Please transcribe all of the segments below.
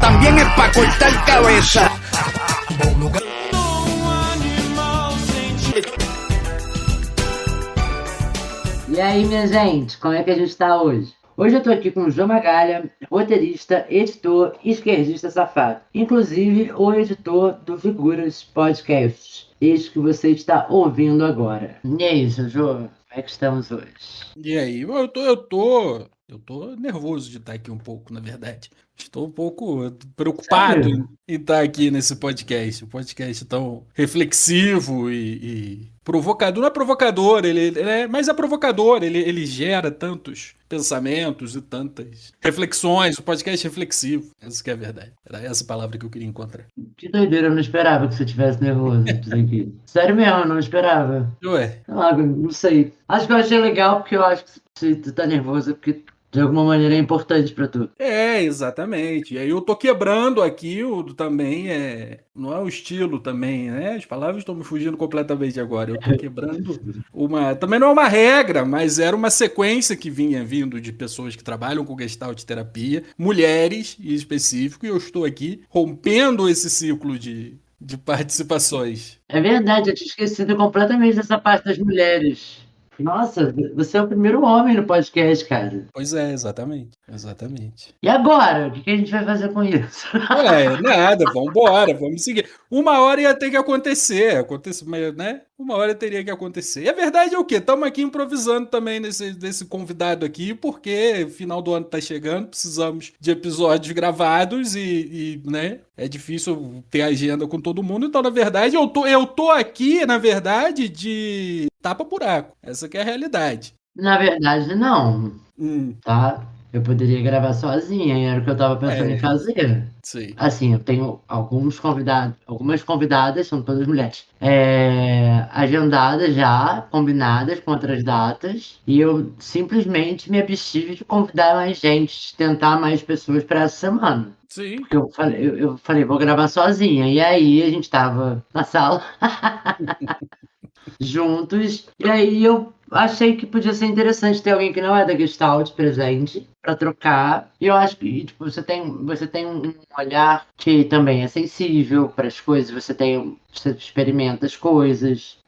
También es para cortar cabeza. E aí, minha gente, como é que a gente tá hoje? Hoje eu tô aqui com o João Magalha, roteirista, editor e esquerdista safado. Inclusive, o editor do Figuras Podcast. Este que você está ouvindo agora. E é isso, João. Como é que estamos hoje? E aí? Eu tô nervoso de estar aqui um pouco, na verdade. Estou um pouco preocupado em estar aqui nesse podcast. Um podcast tão reflexivo e provocador. Não é provocador, ele é, mas é provocador. Ele gera tantos pensamentos e tantas reflexões. O podcast é reflexivo. Essa que é a verdade. Era essa palavra que eu queria encontrar. Que doideira, eu não esperava que você tivesse nervoso disso aqui. Sério mesmo, eu não esperava. Ué, Ah, não sei. Acho que eu achei legal porque eu acho que se tu tá nervoso é porque de alguma maneira é importante pra tu. exatamente. E aí eu tô quebrando aqui também, não é o estilo também, né? As palavras estão me fugindo completamente agora. Eu tô quebrando também não é uma regra, mas era uma sequência que vinha vindo de pessoas que trabalham com Gestalt terapia, mulheres em específico, e eu estou aqui rompendo esse ciclo de participações. É verdade, eu tinha esquecido completamente dessa parte das mulheres. Nossa, você é o primeiro homem no podcast, cara. Pois é, exatamente. E agora? O que a gente vai fazer com isso? Nada, vambora, vamos seguir. Uma hora ia ter que acontecer, né? Uma hora teria que acontecer. E a verdade é o quê? Estamos aqui improvisando também desse convidado aqui, porque final do ano tá chegando, precisamos de episódios gravados né? É difícil ter agenda com todo mundo, então, na verdade, eu tô aqui, na verdade, de tapa-buraco. Essa que é a realidade. Na verdade, não, tá? Eu poderia gravar sozinha, era o que eu tava pensando em fazer. Sim. Assim, eu tenho algumas convidadas, são todas mulheres, agendadas já, combinadas com outras datas, e eu simplesmente me abstive de convidar mais gente, de tentar mais pessoas para essa semana. Sim. Porque eu falei, vou gravar sozinha. E aí a gente tava na sala juntos, e aí eu achei que podia ser interessante ter alguém que não é da Gestalt presente para trocar. E eu acho que tipo, você tem um olhar que também é sensível para as coisas, você experimenta as coisas.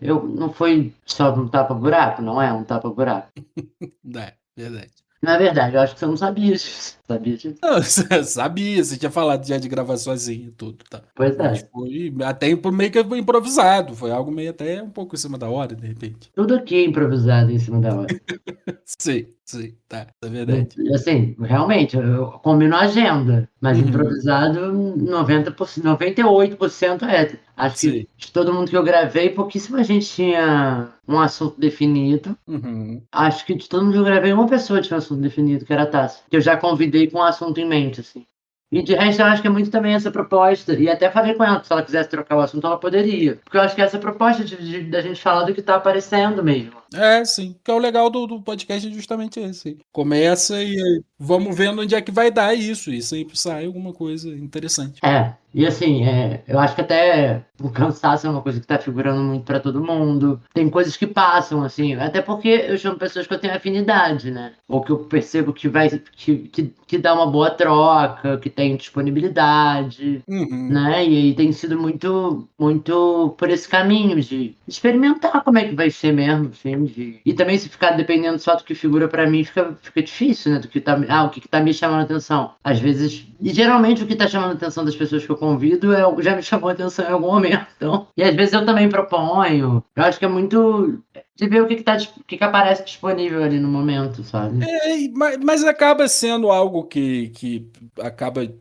Eu não foi só um tapa-buraco, não é um tapa-buraco. Verdade. Na verdade, eu acho que você não sabia disso. Sabia disso? Não, sabia, você tinha falado já de gravar sozinho e tudo, tá? Pois Mas é. foi até meio que improvisado, foi algo meio até um pouco em cima da hora, de repente. Tudo aqui é improvisado em cima da hora. Sim, tá, é verdade. Assim, realmente, eu combino a agenda, mas improvisado 98% é. Acho que de todo mundo que eu gravei, pouquíssima gente tinha um assunto definido. Acho que de todo mundo que eu gravei, uma pessoa tinha um assunto definido, que era a Tassi. Que eu já convidei com um assunto em mente, assim. E de resto, eu acho que é muito também essa proposta. E até falei com ela que se ela quisesse trocar o assunto, ela poderia. Porque eu acho que essa proposta da gente falar do que tá aparecendo mesmo. Sim, que é o legal do podcast é justamente esse. Começa e vamos vendo onde é que vai dar isso, e sempre sai alguma coisa interessante. E assim, eu acho que até o cansaço é uma coisa que tá figurando muito pra todo mundo. Tem coisas que passam, assim, até porque eu chamo pessoas que eu tenho afinidade, né? Ou que eu percebo que dá uma boa troca, que tem disponibilidade, né? E aí tem sido muito, muito por esse caminho de experimentar como é que vai ser mesmo, assim, e também se ficar dependendo só do que figura pra mim, fica difícil, né? O que tá me chamando a atenção. Às vezes, e geralmente o que tá chamando a atenção das pessoas que eu convido já me chamou a atenção em algum momento. Então, e às vezes eu também proponho. Eu acho que é muito de ver o que aparece disponível ali no momento, sabe? Mas acaba sendo algo que acaba que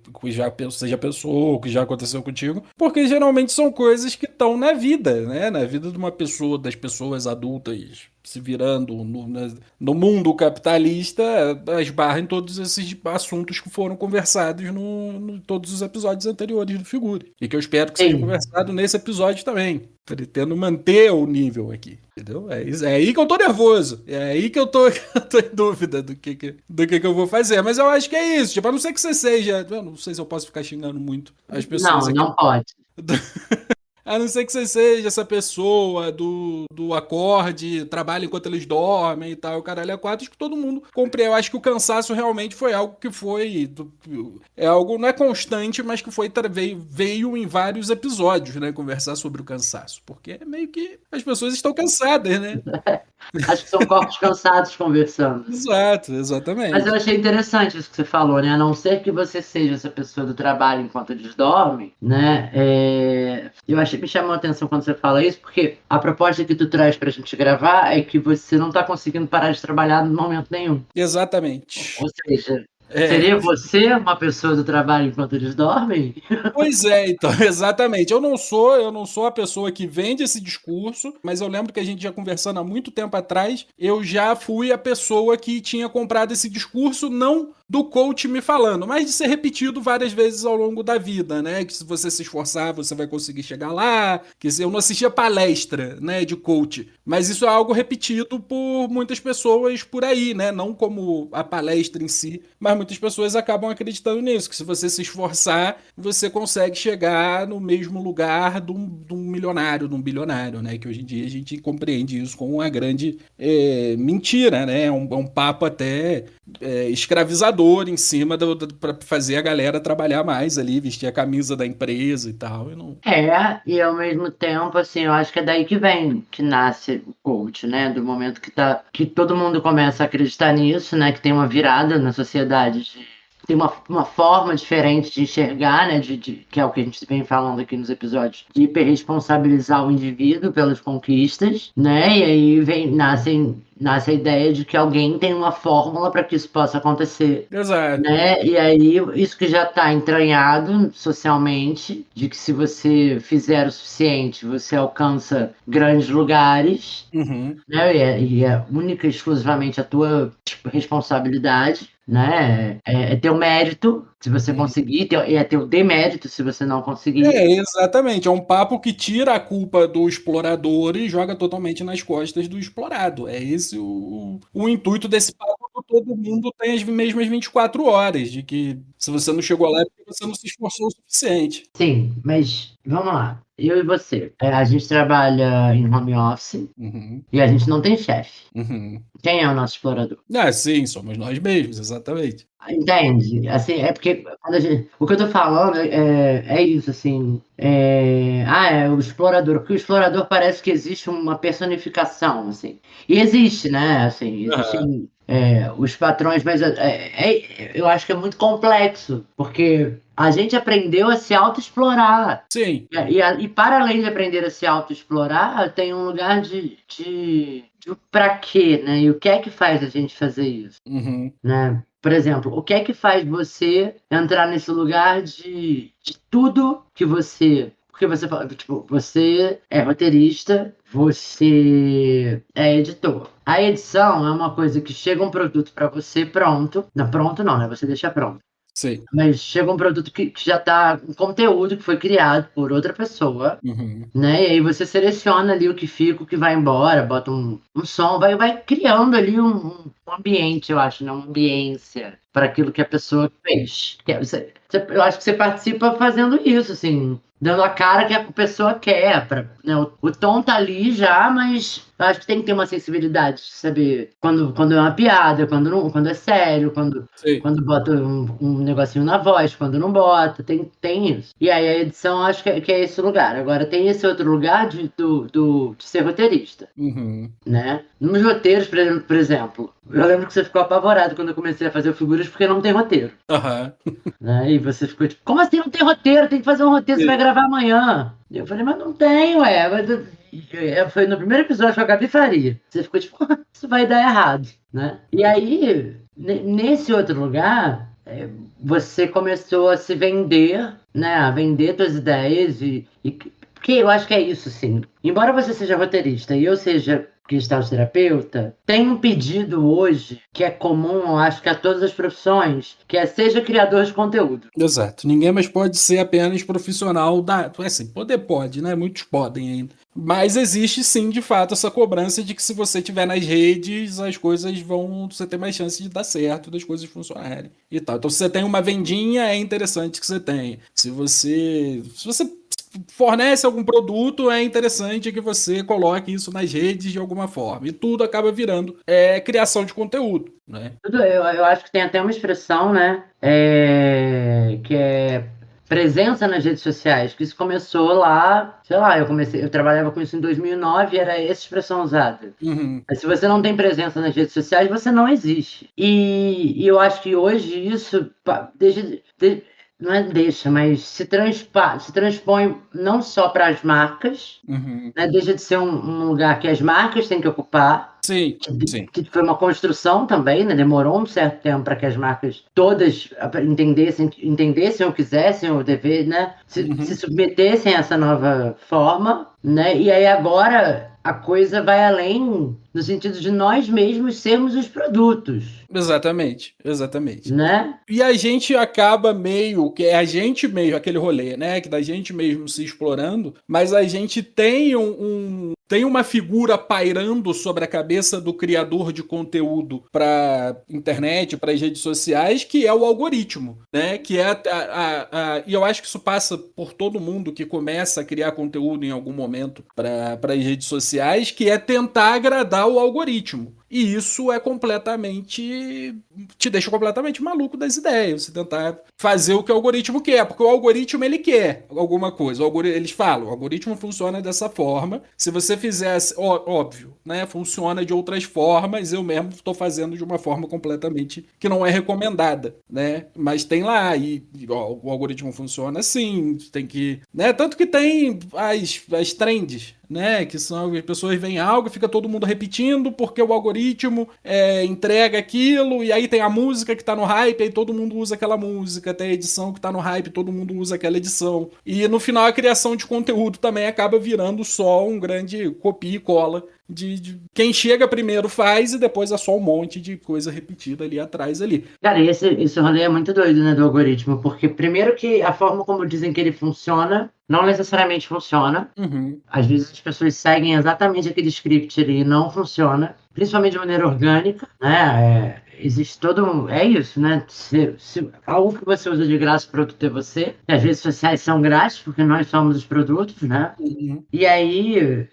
você já pensou, que já aconteceu contigo, porque geralmente são coisas que estão na vida, né? Na vida de uma pessoa, das pessoas adultas se virando no mundo capitalista, esbarra em todos esses assuntos que foram conversados em todos os episódios anteriores do Figure. E que eu espero que seja conversado nesse episódio também. Pretendo manter o nível aqui, entendeu? É aí que eu tô nervoso. É aí que eu tô em dúvida do que eu vou fazer. Mas eu acho que é isso. Tipo, a não ser que você seja... Eu não sei se eu posso ficar xingando muito as pessoas aqui. Não pode. A não ser que você seja essa pessoa do acorde, trabalha enquanto eles dormem e tal, o caralho é quatro, acho que todo mundo compreende. Eu acho que o cansaço realmente foi algo que foi. É algo, não é constante, mas que veio em vários episódios, né? Conversar sobre o cansaço. Porque é meio que as pessoas estão cansadas, né? Acho que são corpos cansados conversando. Exato, Mas eu exatamente. achei interessante isso que você falou, né? A não ser que você seja essa pessoa do trabalho enquanto eles dormem, né? Eu achei que me chamou a atenção quando você fala isso, porque a proposta que tu traz pra gente gravar é que você não tá conseguindo parar de trabalhar no momento nenhum. Exatamente. Ou seja, É. seria você uma pessoa do trabalho enquanto eles dormem? Pois é, então, exatamente. Eu não sou a pessoa que vende esse discurso, mas eu lembro que a gente já conversando há muito tempo atrás, eu já fui a pessoa que tinha comprado esse discurso, não do coach me falando, mas de ser repetido várias vezes ao longo da vida, né? Que se você se esforçar, você vai conseguir chegar lá. Que se eu não assistia palestra, né, de coach, mas isso é algo repetido por muitas pessoas por aí, né? Não como a palestra em si, mas muitas pessoas acabam acreditando nisso, que se você se esforçar, você consegue chegar no mesmo lugar de um milionário, de um bilionário, né? Que hoje em dia a gente compreende isso como uma grande mentira, né? É um papo até escravizador em cima para fazer a galera trabalhar mais ali, vestir a camisa da empresa e tal. Eu não... E ao mesmo tempo, assim, eu acho que é daí que vem, que nasce o coach, né? Do momento que todo mundo começa a acreditar nisso, né? Que tem uma virada na sociedade, tem uma forma diferente de enxergar, né? Que é o que a gente vem falando aqui nos episódios, de hiperresponsabilizar o indivíduo pelas conquistas, né? E aí nasce a ideia de que alguém tem uma fórmula para que isso possa acontecer, Exato. né? E aí, isso que já está entranhado socialmente, de que se você fizer o suficiente, você alcança grandes lugares, Uhum. né? E é única e exclusivamente a tua tipo, responsabilidade, né? É teu mérito se você Uhum. conseguir, e é teu demérito se você não conseguir. Exatamente. É um papo que tira a culpa do explorador e joga totalmente nas costas do explorado. É esse o intuito desse papo. Todo mundo tem as mesmas 24 horas, de que se você não chegou lá é porque você não se esforçou o suficiente. Sim, mas vamos lá. Eu e você, a gente trabalha em home office Uhum. e a gente não tem chefe. Uhum. Quem é o nosso explorador? Sim, somos nós mesmos, exatamente. Entende? Assim, é porque o que eu tô falando é isso, assim. É o explorador, porque o explorador parece que existe uma personificação, assim. E existe, né? Assim, Aham. existem os patrões, mas eu acho que é muito complexo, porque a gente aprendeu a se autoexplorar. Sim. E para além de aprender a se autoexplorar, tem um lugar de pra quê, né? E o que é que faz a gente fazer isso? Uhum. Né? Por exemplo, o que é que faz você entrar nesse lugar de tudo que você. Porque você fala, tipo, você é roteirista, você é editor. A edição é uma coisa que chega um produto para você pronto. Não, pronto não, né? Você deixa pronto. Sim. Mas chega um produto que já está um conteúdo que foi criado por outra pessoa, Uhum. né? E aí você seleciona ali o que fica, o que vai embora, bota um som, vai criando ali um ambiente, eu acho, né? Uma ambiência para aquilo que a pessoa fez. Eu acho que você participa fazendo isso, assim, dando a cara que a pessoa quer. Né? O tom tá ali já, mas eu acho que tem que ter uma sensibilidade de saber quando é uma piada, quando não, quando é sério, Sim. quando bota um negocinho na voz, quando não bota, tem isso. E aí a edição eu acho que é esse lugar. Agora tem esse outro lugar de ser roteirista, Uhum. né? Nos roteiros, por exemplo, eu lembro que você ficou apavorado quando eu comecei a fazer figuras porque não tem roteiro, Aham. né? E você ficou tipo, como assim não tem roteiro? Tem que fazer um roteiro, você vai gravar amanhã. E eu falei, mas não tem, ué. Foi no primeiro episódio com a Gabi Faria. Você ficou tipo, isso vai dar errado, né? E aí, nesse outro lugar, você começou a se vender, né? A vender suas ideias porque eu acho que é isso, assim. Embora você seja roteirista e eu seja cristaloterapeuta, tem um pedido hoje que é comum, eu acho que a todas as profissões, que é seja criador de conteúdo. Exato. Ninguém mais pode ser apenas profissional da. Assim, poder pode, né? Muitos podem ainda. Mas existe sim, de fato, essa cobrança de que se você estiver nas redes, as coisas vão. Você tem mais chance de dar certo, das coisas funcionarem e tal. Então, se você tem uma vendinha, é interessante que você tenha. Se você fornece algum produto, é interessante que você coloque isso nas redes de alguma forma. E tudo acaba virando criação de conteúdo, né? Eu acho que tem até uma expressão, né? Que é presença nas redes sociais, que isso começou lá, sei lá, eu trabalhava com isso em 2009 e era essa expressão usada. Uhum. Mas se você não tem presença nas redes sociais, você não existe. E eu acho que hoje isso não é deixa, mas se transpõe não só para as marcas, Uhum. né? Deixa de ser um lugar que as marcas têm que ocupar. Sim, sim. Que foi uma construção também, né? Demorou um certo tempo para que as marcas todas entendessem ou quisessem ou dever, né? Se submetessem a essa nova forma, né? E aí agora a coisa vai além no sentido de nós mesmos sermos os produtos, Exatamente, exatamente. né? E a gente acaba meio, que é a gente mesmo, aquele rolê, né? Que da gente mesmo se explorando, mas a gente tem tem uma figura pairando sobre a cabeça do criador de conteúdo para internet, para as redes sociais, que é o algoritmo, né? Que é e eu acho que isso passa por todo mundo que começa a criar conteúdo em algum momento para as redes sociais, que é tentar agradar o algoritmo. E isso é te deixa completamente maluco das ideias. Você tentar fazer o que o algoritmo quer, porque o algoritmo ele quer alguma coisa. Eles falam, o algoritmo funciona dessa forma. Se você fizesse, óbvio, né? Funciona de outras formas. Eu mesmo estou fazendo de uma forma completamente que não é recomendada, né? Mas tem lá o algoritmo funciona assim. Tem que, né? Tanto que tem as trends, né? Que são as pessoas veem algo e fica todo mundo repetindo porque o algoritmo entrega aquilo, e aí tem a música que tá no hype, aí todo mundo usa aquela música, tem a edição que tá no hype, todo mundo usa aquela edição. E no final a criação de conteúdo também acaba virando só um grande copia e cola de quem chega primeiro faz e depois é só um monte de coisa repetida ali atrás ali. Cara, esse rolê é muito doido, né, do algoritmo, porque primeiro que a forma como dizem que ele funciona não necessariamente funciona. Uhum. Às vezes as pessoas seguem exatamente aquele script ali e não funciona, principalmente de maneira orgânica, né? Existe é isso, né? Algo que você usa de graça, o produto é você. E as redes sociais são grátis, porque nós somos os produtos, né? Uhum. E aí,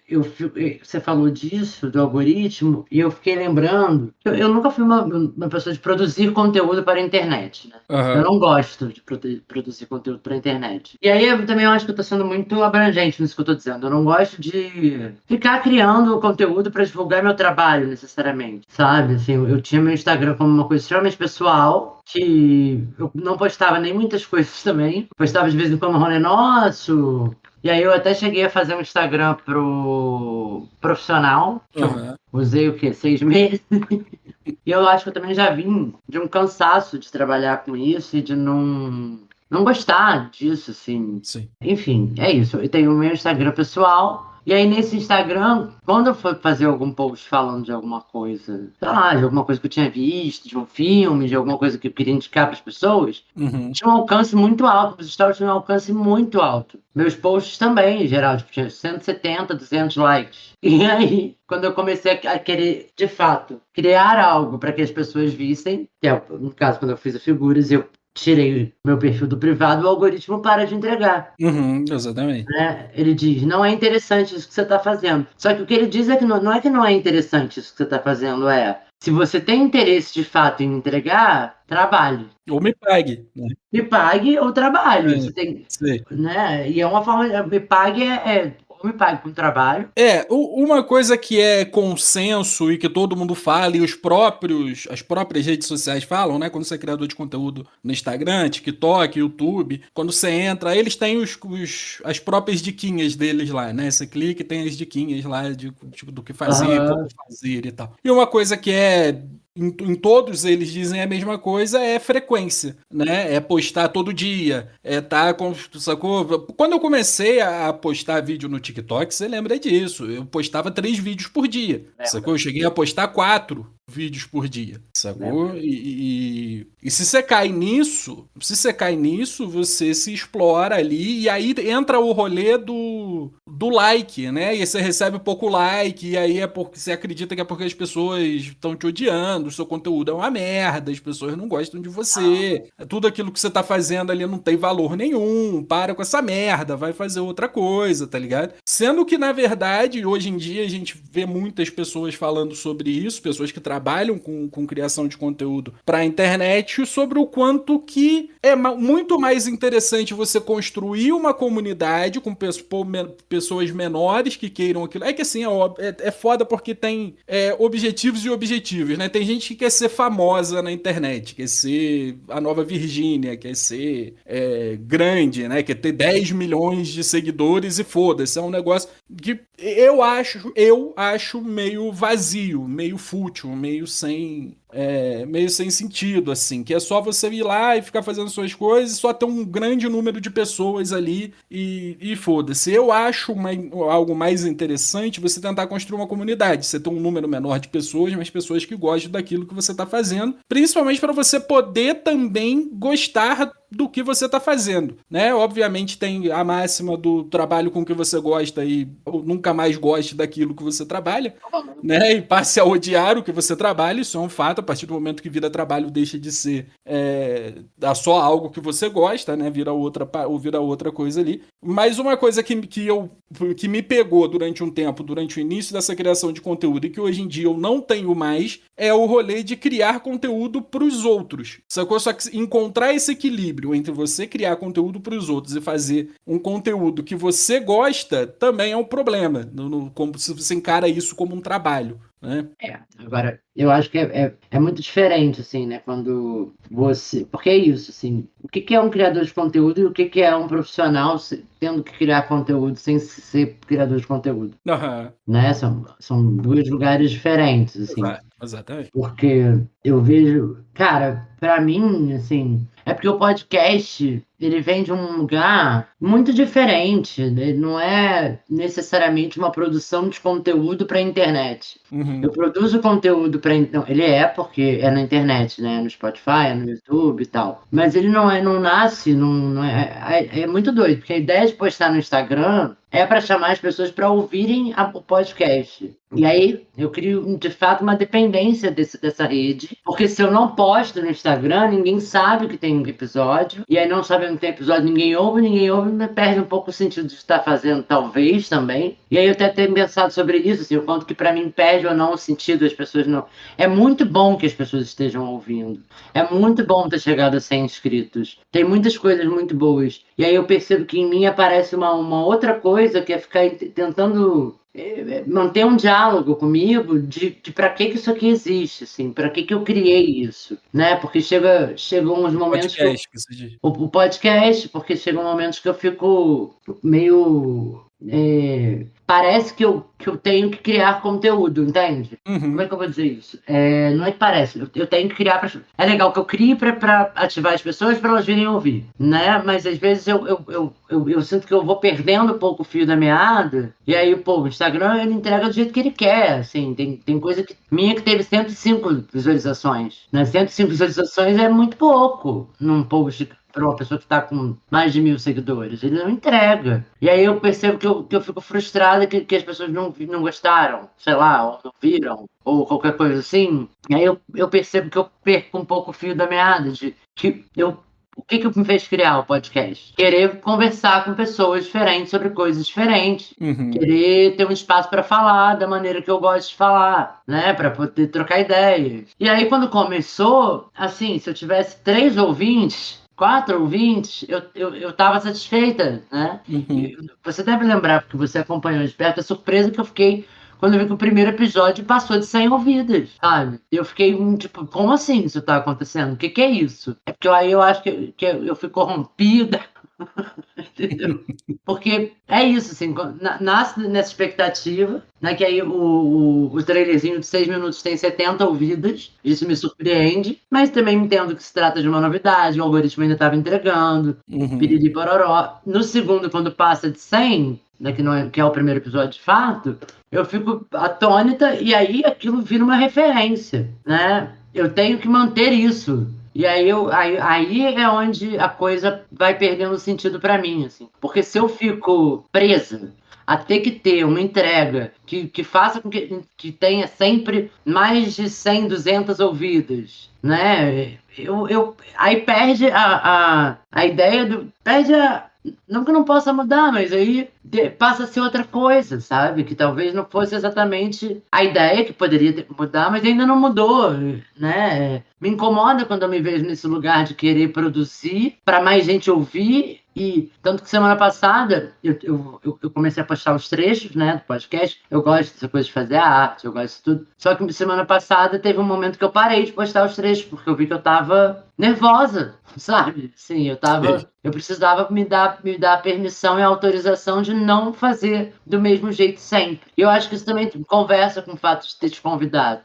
você falou disso, do algoritmo, e eu fiquei lembrando. Eu nunca fui uma pessoa de produzir conteúdo para a internet, né? Uhum. Eu não gosto de produzir conteúdo para a internet. E aí, eu também acho que eu estou sendo muito abrangente nisso que eu estou dizendo. Eu não gosto de ficar criando conteúdo para divulgar meu trabalho, necessariamente, sabe? Assim, eu tinha meu Instagram como uma coisa extremamente pessoal, que eu não postava nem muitas coisas também. Postava de vez em quando um rolê nosso. E aí eu até cheguei a fazer um Instagram pro profissional, que eu usei o quê? 6 meses. E eu acho que eu também já vim de um cansaço de trabalhar com isso e de não gostar disso, assim. Sim. Enfim, é isso. Eu tenho o meu Instagram pessoal. E aí, nesse Instagram, quando eu for fazer algum post falando de alguma coisa, sei lá, de alguma coisa que eu tinha visto, de um filme, de alguma coisa que eu queria indicar para as pessoas, tinha um alcance muito alto. Os stories tinham um alcance muito alto. Meus posts também, em geral, tipo, tinha 170, 200 likes. E aí, quando eu comecei a querer, de fato, criar algo para que as pessoas vissem, que é, no caso, quando eu fiz as figuras, eu tirei meu perfil do privado, o algoritmo para de entregar. Exatamente. Né? Ele diz, não é interessante isso que você está fazendo. Só que o que ele diz é que não é que não é interessante isso que você está fazendo, se você tem interesse de fato em entregar, trabalhe. Ou me pague, né? Me pague ou trabalhe. Você tem, Sim. né? E é uma forma, me pague ou me pague com trabalho. Uma coisa que é consenso e que todo mundo fala, e as próprias redes sociais falam, né? Quando você é criador de conteúdo no Instagram, TikTok, YouTube, quando você entra, eles têm as próprias diquinhas deles lá, né? Você clica e tem as diquinhas lá do que fazer, como fazer e tal. E uma coisa que em todos eles dizem a mesma coisa, é frequência, né? É postar todo dia, sacou? Quando eu comecei a postar vídeo no TikTok, você lembra disso? Eu postava 3 vídeos por dia, sacou? Eu cheguei a postar 4 vídeos por dia, sacou? E se você cai nisso, você se explora ali, e aí entra o rolê do like, né? E você recebe pouco like, e aí é porque você acredita que é porque as pessoas estão te odiando, o seu conteúdo é uma merda, as pessoas não gostam de você, tudo aquilo que você tá fazendo ali não tem valor nenhum, para com essa merda, vai fazer outra coisa, tá ligado? Sendo que, na verdade, hoje em dia a gente vê muitas pessoas falando sobre isso, pessoas que trabalham com criação de conteúdo pra internet, sobre o quanto que é muito mais interessante você construir uma comunidade com pessoas menores que queiram aquilo. É que assim, é foda porque tem objetivos e objetivos, né? Tem gente que quer ser famosa na internet, quer ser a nova Virgínia, quer ser grande, né? Quer ter 10 milhões de seguidores e foda-se. É um negócio que eu acho meio vazio, meio fútil, meio sem sentido, assim, que é só você ir lá e ficar fazendo suas coisas e só ter um grande número de pessoas ali e foda-se. Eu acho algo mais interessante você tentar construir uma comunidade, você ter um número menor de pessoas, mas pessoas que gostam daquilo que você tá fazendo, principalmente para você poder também gostar do que você tá fazendo, né? Obviamente tem a máxima do trabalho com que você gosta e nunca mais goste daquilo que você trabalha, né? E passe a odiar o que você trabalha, isso é um fato. A partir do momento que vira trabalho, deixa de ser só algo que você gosta, né? Vira outra coisa ali. Mas uma coisa que me pegou durante um tempo, durante o início dessa criação de conteúdo, e que hoje em dia eu não tenho mais, é o rolê de criar conteúdo pros outros. Sacou? Só que encontrar esse equilíbrio entre você criar conteúdo pros outros e fazer um conteúdo que você gosta também é um problema. Como se você encara isso como um trabalho, né? Agora, eu acho que é muito diferente, assim, né? Quando você... Porque é isso, assim, o que é um criador de conteúdo e o que é um profissional tendo que criar conteúdo sem ser criador de conteúdo, Aham. né? São dois lugares diferentes, assim. Exatamente. Porque eu vejo... Cara, pra mim, assim... É porque o podcast, ele vem de um lugar muito diferente, né? Ele não é necessariamente uma produção de conteúdo para a internet. Uhum. Eu produzo conteúdo para... Não, ele porque é na internet, né? No Spotify, no YouTube e tal. Mas ele não nasce, não é muito doido, porque a ideia de postar no Instagram é para chamar as pessoas para ouvirem o podcast. E aí eu crio, de fato, uma dependência dessa rede, porque se eu não posto no Instagram, ninguém sabe que tem um episódio, e aí não sabendo que tem episódio, ninguém ouve, perde um pouco o sentido de estar fazendo, talvez, também. E aí eu até tenho pensado sobre isso, assim, o quanto que para mim perde ou não o sentido, as pessoas não... É muito bom que as pessoas estejam ouvindo. É muito bom ter chegado a 100 inscritos. Tem muitas coisas muito boas. E aí eu percebo que em mim aparece uma outra coisa, que é ficar tentando manter um diálogo comigo de para que isso aqui existe, assim, para que eu criei isso, né? Porque chegam uns momentos Podcast, que você diz. o podcast, porque chegam momentos que eu fico meio parece que eu tenho que criar conteúdo, entende? Uhum. Como é que eu vou dizer isso? Não é que parece, eu tenho que criar é legal que eu crie para ativar as pessoas para elas virem ouvir, né? Mas às vezes eu sinto que eu vou perdendo um pouco o fio da meada, e aí, o Instagram ele entrega do jeito que ele quer, assim, tem coisa minha que teve 105 visualizações, né? 105 visualizações é muito pouco num post para uma pessoa que está com mais de 1.000 seguidores. Ele não entrega. E aí eu percebo que eu fico frustrada que as pessoas não gostaram, sei lá, ou não viram, ou qualquer coisa assim. E aí eu percebo que eu perco um pouco o fio da meada, de que o que me fez criar o podcast? Querer conversar com pessoas diferentes sobre coisas diferentes. Uhum. Querer ter um espaço para falar da maneira que eu gosto de falar, né? Para poder trocar ideias. E aí, quando começou, assim, se eu tivesse 3 ouvintes, 4 ouvintes, eu tava satisfeita, né? Uhum. Você deve lembrar, porque você acompanhou de perto, a surpresa que eu fiquei quando eu vi que o primeiro episódio passou de 100 ouvidas, sabe? Eu fiquei, tipo, como assim isso tá acontecendo? O que é isso? É porque aí eu acho que eu fui corrompida Entendeu? Porque é isso, assim, nasce nessa expectativa, né? Que aí o trailerzinho de 6 minutos tem 70 ouvidas, isso me surpreende, mas também entendo que se trata de uma novidade, o algoritmo ainda estava entregando, piriri pororó. No segundo, quando passa de 100, né, que é o primeiro episódio de fato, eu fico atônita e aí aquilo vira uma referência, né? Eu tenho que manter isso. E aí é onde a coisa vai perdendo sentido pra mim, assim. Porque se eu fico presa a ter que ter uma entrega que faça com que tenha sempre mais de 100, 200 ouvidas, né? Aí perde a ideia do... Perde a... Não que não possa mudar, mas aí passa a ser outra coisa, sabe? Que talvez não fosse exatamente a ideia que poderia mudar, mas ainda não mudou, né? Me incomoda quando eu me vejo nesse lugar de querer produzir para mais gente ouvir. E tanto que semana passada eu comecei a postar os trechos, né, do podcast. Eu gosto dessa coisa de fazer arte, eu gosto de tudo. Só que semana passada teve um momento que eu parei de postar os trechos, porque eu vi que eu tava nervosa, sabe? Sim, eu precisava me dar a permissão e a autorização de não fazer do mesmo jeito sempre. E eu acho que isso também conversa com o fato de ter te convidado,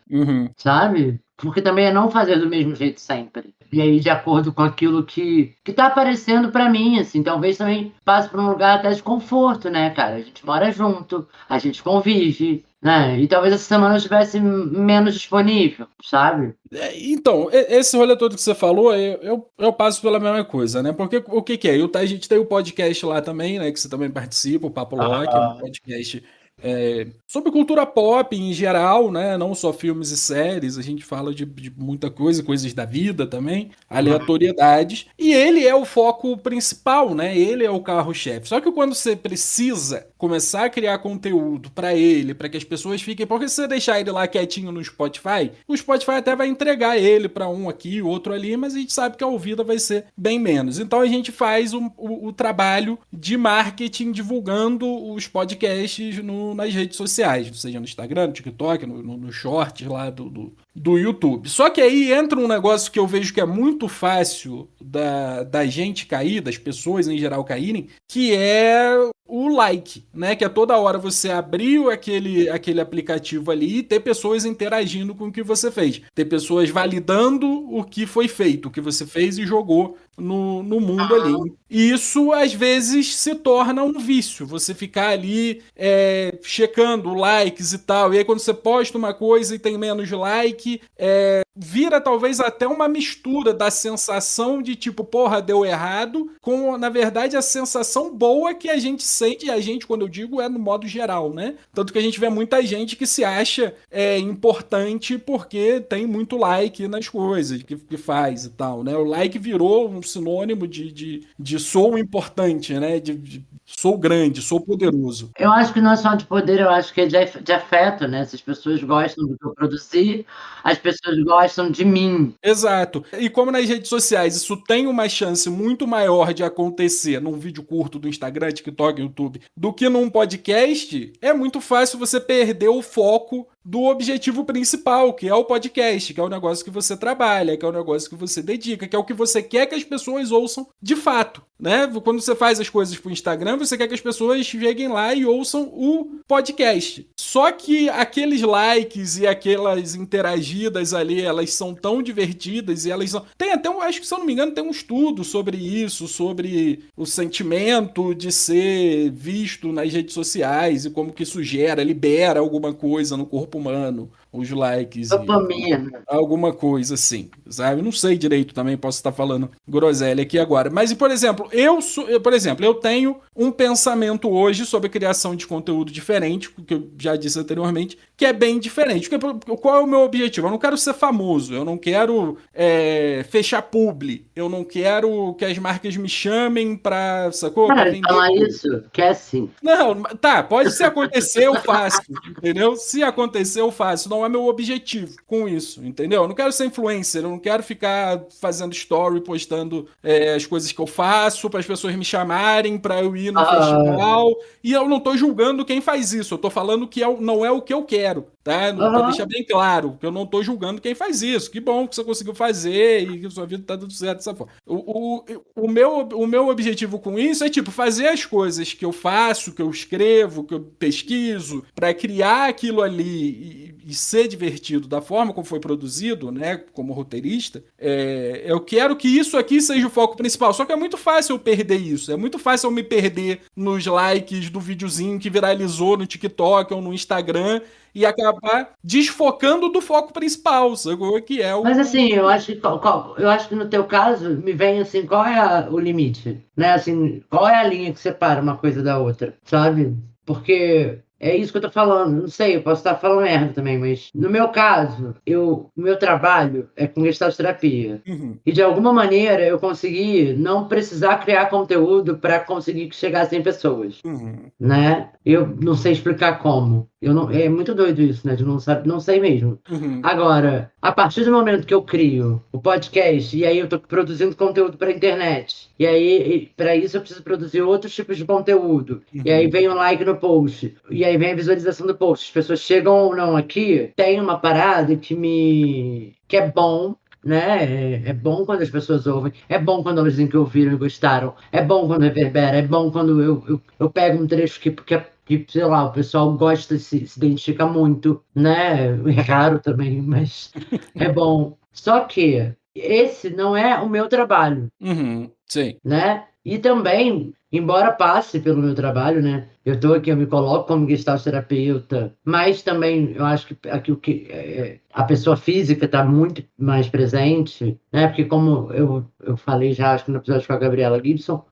sabe? Porque também é não fazer do mesmo jeito sempre. E aí, de acordo com aquilo que tá aparecendo pra mim, assim, talvez também passe por um lugar até de conforto, né, cara? A gente mora junto, a gente convive, né? E talvez essa semana eu estivesse menos disponível, sabe? Então, esse rolê todo que você falou, eu passo pela mesma coisa, né? Porque o que é? A gente tem o podcast lá também, né? Que você também participa, o Papo Lock, é um podcast sobre cultura pop em geral, né? Não só filmes e séries, a gente fala de muita coisa, coisas da vida também, aleatoriedades. E ele é o foco principal, né? Ele é o carro-chefe. Só que quando você precisa começar a criar conteúdo pra ele, pra que as pessoas fiquem... Porque se você deixar ele lá quietinho no Spotify, o Spotify até vai entregar ele pra um aqui, outro ali, mas a gente sabe que a ouvida vai ser bem menos. Então a gente faz o trabalho de marketing divulgando os podcasts nas redes sociais, seja no Instagram, no TikTok, no Shorts lá do YouTube. Só que aí entra um negócio que eu vejo que é muito fácil da gente cair, das pessoas em geral caírem, que é o like, né? Que é toda hora você abrir aquele aplicativo ali e ter pessoas interagindo com o que você fez. Ter pessoas validando o que foi feito, o que você fez e jogou no mundo ali. E isso, às vezes, se torna um vício. Você ficar ali checando likes e tal. E aí, quando você posta uma coisa e tem menos like, vira talvez até uma mistura da sensação de tipo, porra, deu errado, com, na verdade, a sensação boa que a gente sente, e a gente, quando eu digo, é no modo geral, né? Tanto que a gente vê muita gente que se acha importante porque tem muito like nas coisas que faz e tal, né? O like virou um sinônimo de sou importante, né? De sou grande, sou poderoso. Eu acho que não é só de poder, eu acho que é de afeto, né? Se as pessoas gostam do que eu produzi, as pessoas gostam de mim. Exato. E como nas redes sociais isso tem uma chance muito maior de acontecer num vídeo curto do Instagram, TikTok, YouTube, do que num podcast, é muito fácil você perder o foco do objetivo principal, que é o podcast, que é o negócio que você trabalha, que é o negócio que você dedica, que é o que você quer que as pessoas ouçam de fato, né? Quando você faz as coisas pro Instagram, você quer que as pessoas cheguem lá e ouçam o podcast. Só que aqueles likes e aquelas interagidas ali, elas são tão divertidas e elas são... Tem até, acho que se eu não me engano, tem um estudo sobre isso, sobre o sentimento de ser visto nas redes sociais e como que isso libera alguma coisa no corpo humano, os likes Dopamina. alguma coisa assim, sabe? Não sei direito também, posso estar falando groselha aqui agora. Mas, por exemplo, eu tenho um pensamento hoje sobre criação de conteúdo diferente, que eu já disse anteriormente, que é bem diferente. Qual é o meu objetivo? Eu não quero ser famoso, eu não quero fechar publi, eu não quero que as marcas me chamem pra, sacou? Cara, Pra vender. falar isso, quer sim. Não, tá, pode se acontecer, eu faço, entendeu? Se acontecer, eu faço. Não não é meu objetivo com isso, entendeu? Eu não quero ser influencer, eu não quero ficar fazendo story, postando as coisas que eu faço para as pessoas me chamarem, para eu ir no festival. E eu não tô julgando quem faz isso, eu tô falando que não é o que eu quero, tá? Pra deixar bem claro, que eu não tô julgando quem faz isso. Que bom que você conseguiu fazer e que sua vida tá tudo certo dessa forma. O meu objetivo com isso é, tipo, fazer as coisas que eu faço, que eu escrevo, que eu pesquiso, para criar aquilo ali e ser divertido da forma como foi produzido, né, como roteirista. Eu quero que isso aqui seja o foco principal. Só que é muito fácil eu perder isso. É muito fácil eu me perder nos likes do videozinho que viralizou no TikTok ou no Instagram e acabar desfocando do foco principal, sacou? Que é o... Mas assim, eu acho eu acho que no teu caso me vem assim, qual é o limite? Né? Assim, qual é a linha que separa uma coisa da outra, sabe? Porque é isso que eu tô falando. Não sei, eu posso estar falando merda também, mas no meu caso, o meu trabalho é com gestalt terapia. Uhum. E de alguma maneira eu consegui não precisar criar conteúdo para conseguir que chegassem pessoas, Uhum. né? Eu não sei explicar como. É muito doido isso, né? De não sei mesmo. Uhum. Agora, a partir do momento que eu crio o podcast e aí eu tô produzindo conteúdo para internet, e aí para isso eu preciso produzir outros tipos de conteúdo, e aí vem o like no post, e aí vem a visualização do post, as pessoas chegam ou não aqui, tem uma parada que é bom, né? É bom quando as pessoas ouvem, é bom quando elas dizem que ouviram e gostaram, é bom quando reverbera, é bom quando eu pego um trecho que, sei lá, o pessoal gosta, se identifica muito, né? É raro também, mas é bom. Só que esse não é o meu trabalho, Uhum. Sim. né? E também, embora passe pelo meu trabalho, né? Eu tô aqui, eu me coloco como gestalt terapeuta, mas também eu acho que aqui a pessoa física está muito mais presente, né? Porque como eu falei já, acho que no episódio com a Gabriela Gibson,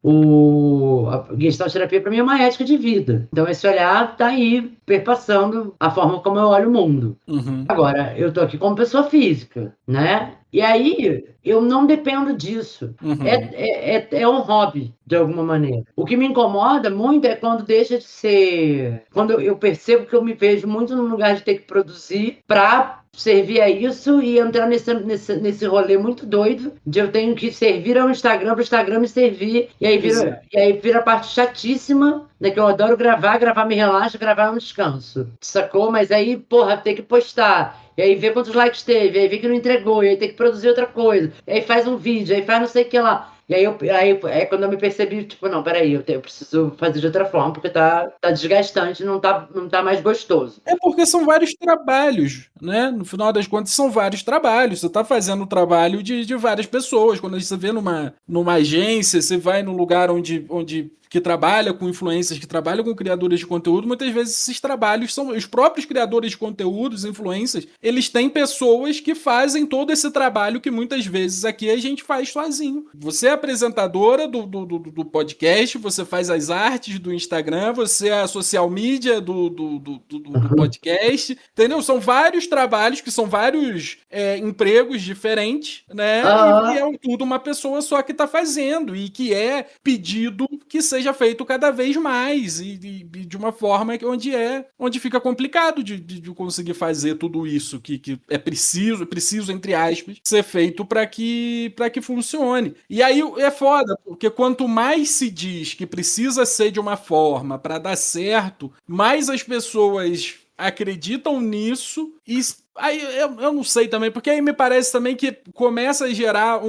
a gestalt terapia para mim é uma ética de vida. Então esse olhar tá aí perpassando a forma como eu olho o mundo. Uhum. Agora, eu tô aqui como pessoa física, né? E aí, eu não dependo disso. Uhum. É um hobby, de alguma maneira. O que me incomoda muito é quando deixa de ser... Quando eu percebo que eu me vejo muito no lugar de ter que produzir para servir a isso e entrar nesse rolê muito doido de eu tenho que servir ao Instagram para o Instagram me servir. E aí vira a parte chatíssima, né? Que eu adoro gravar me relaxa, gravar é um descanso. Sacou? Mas aí, porra, tem que postar. E aí vê quantos likes teve, aí vê que não entregou, e aí tem que produzir outra coisa. E aí faz um vídeo, aí faz não sei o que lá. E aí, quando eu me percebi, tipo, não, peraí, eu preciso fazer de outra forma, porque tá desgastante, não tá mais gostoso. É porque são vários trabalhos, né? No final das contas, são vários trabalhos. Você tá fazendo o trabalho de várias pessoas. Quando você vê numa agência, você vai num lugar onde que trabalha com influencers, que trabalha com criadores de conteúdo, muitas vezes esses trabalhos são os próprios criadores de conteúdos, influencers, eles têm pessoas que fazem todo esse trabalho que muitas vezes aqui a gente faz sozinho. Você é apresentadora do podcast, você faz as artes do Instagram, você é a social media do podcast, entendeu? São vários trabalhos que são vários empregos diferentes, né? E é tudo uma pessoa só que tá fazendo e que é pedido que seja feito cada vez mais e de uma forma onde fica complicado de conseguir fazer tudo isso que é preciso entre aspas ser feito para que funcione. E aí é foda, porque quanto mais se diz que precisa ser de uma forma para dar certo, mais as pessoas acreditam nisso e aí eu não sei também, porque aí me parece também que começa a gerar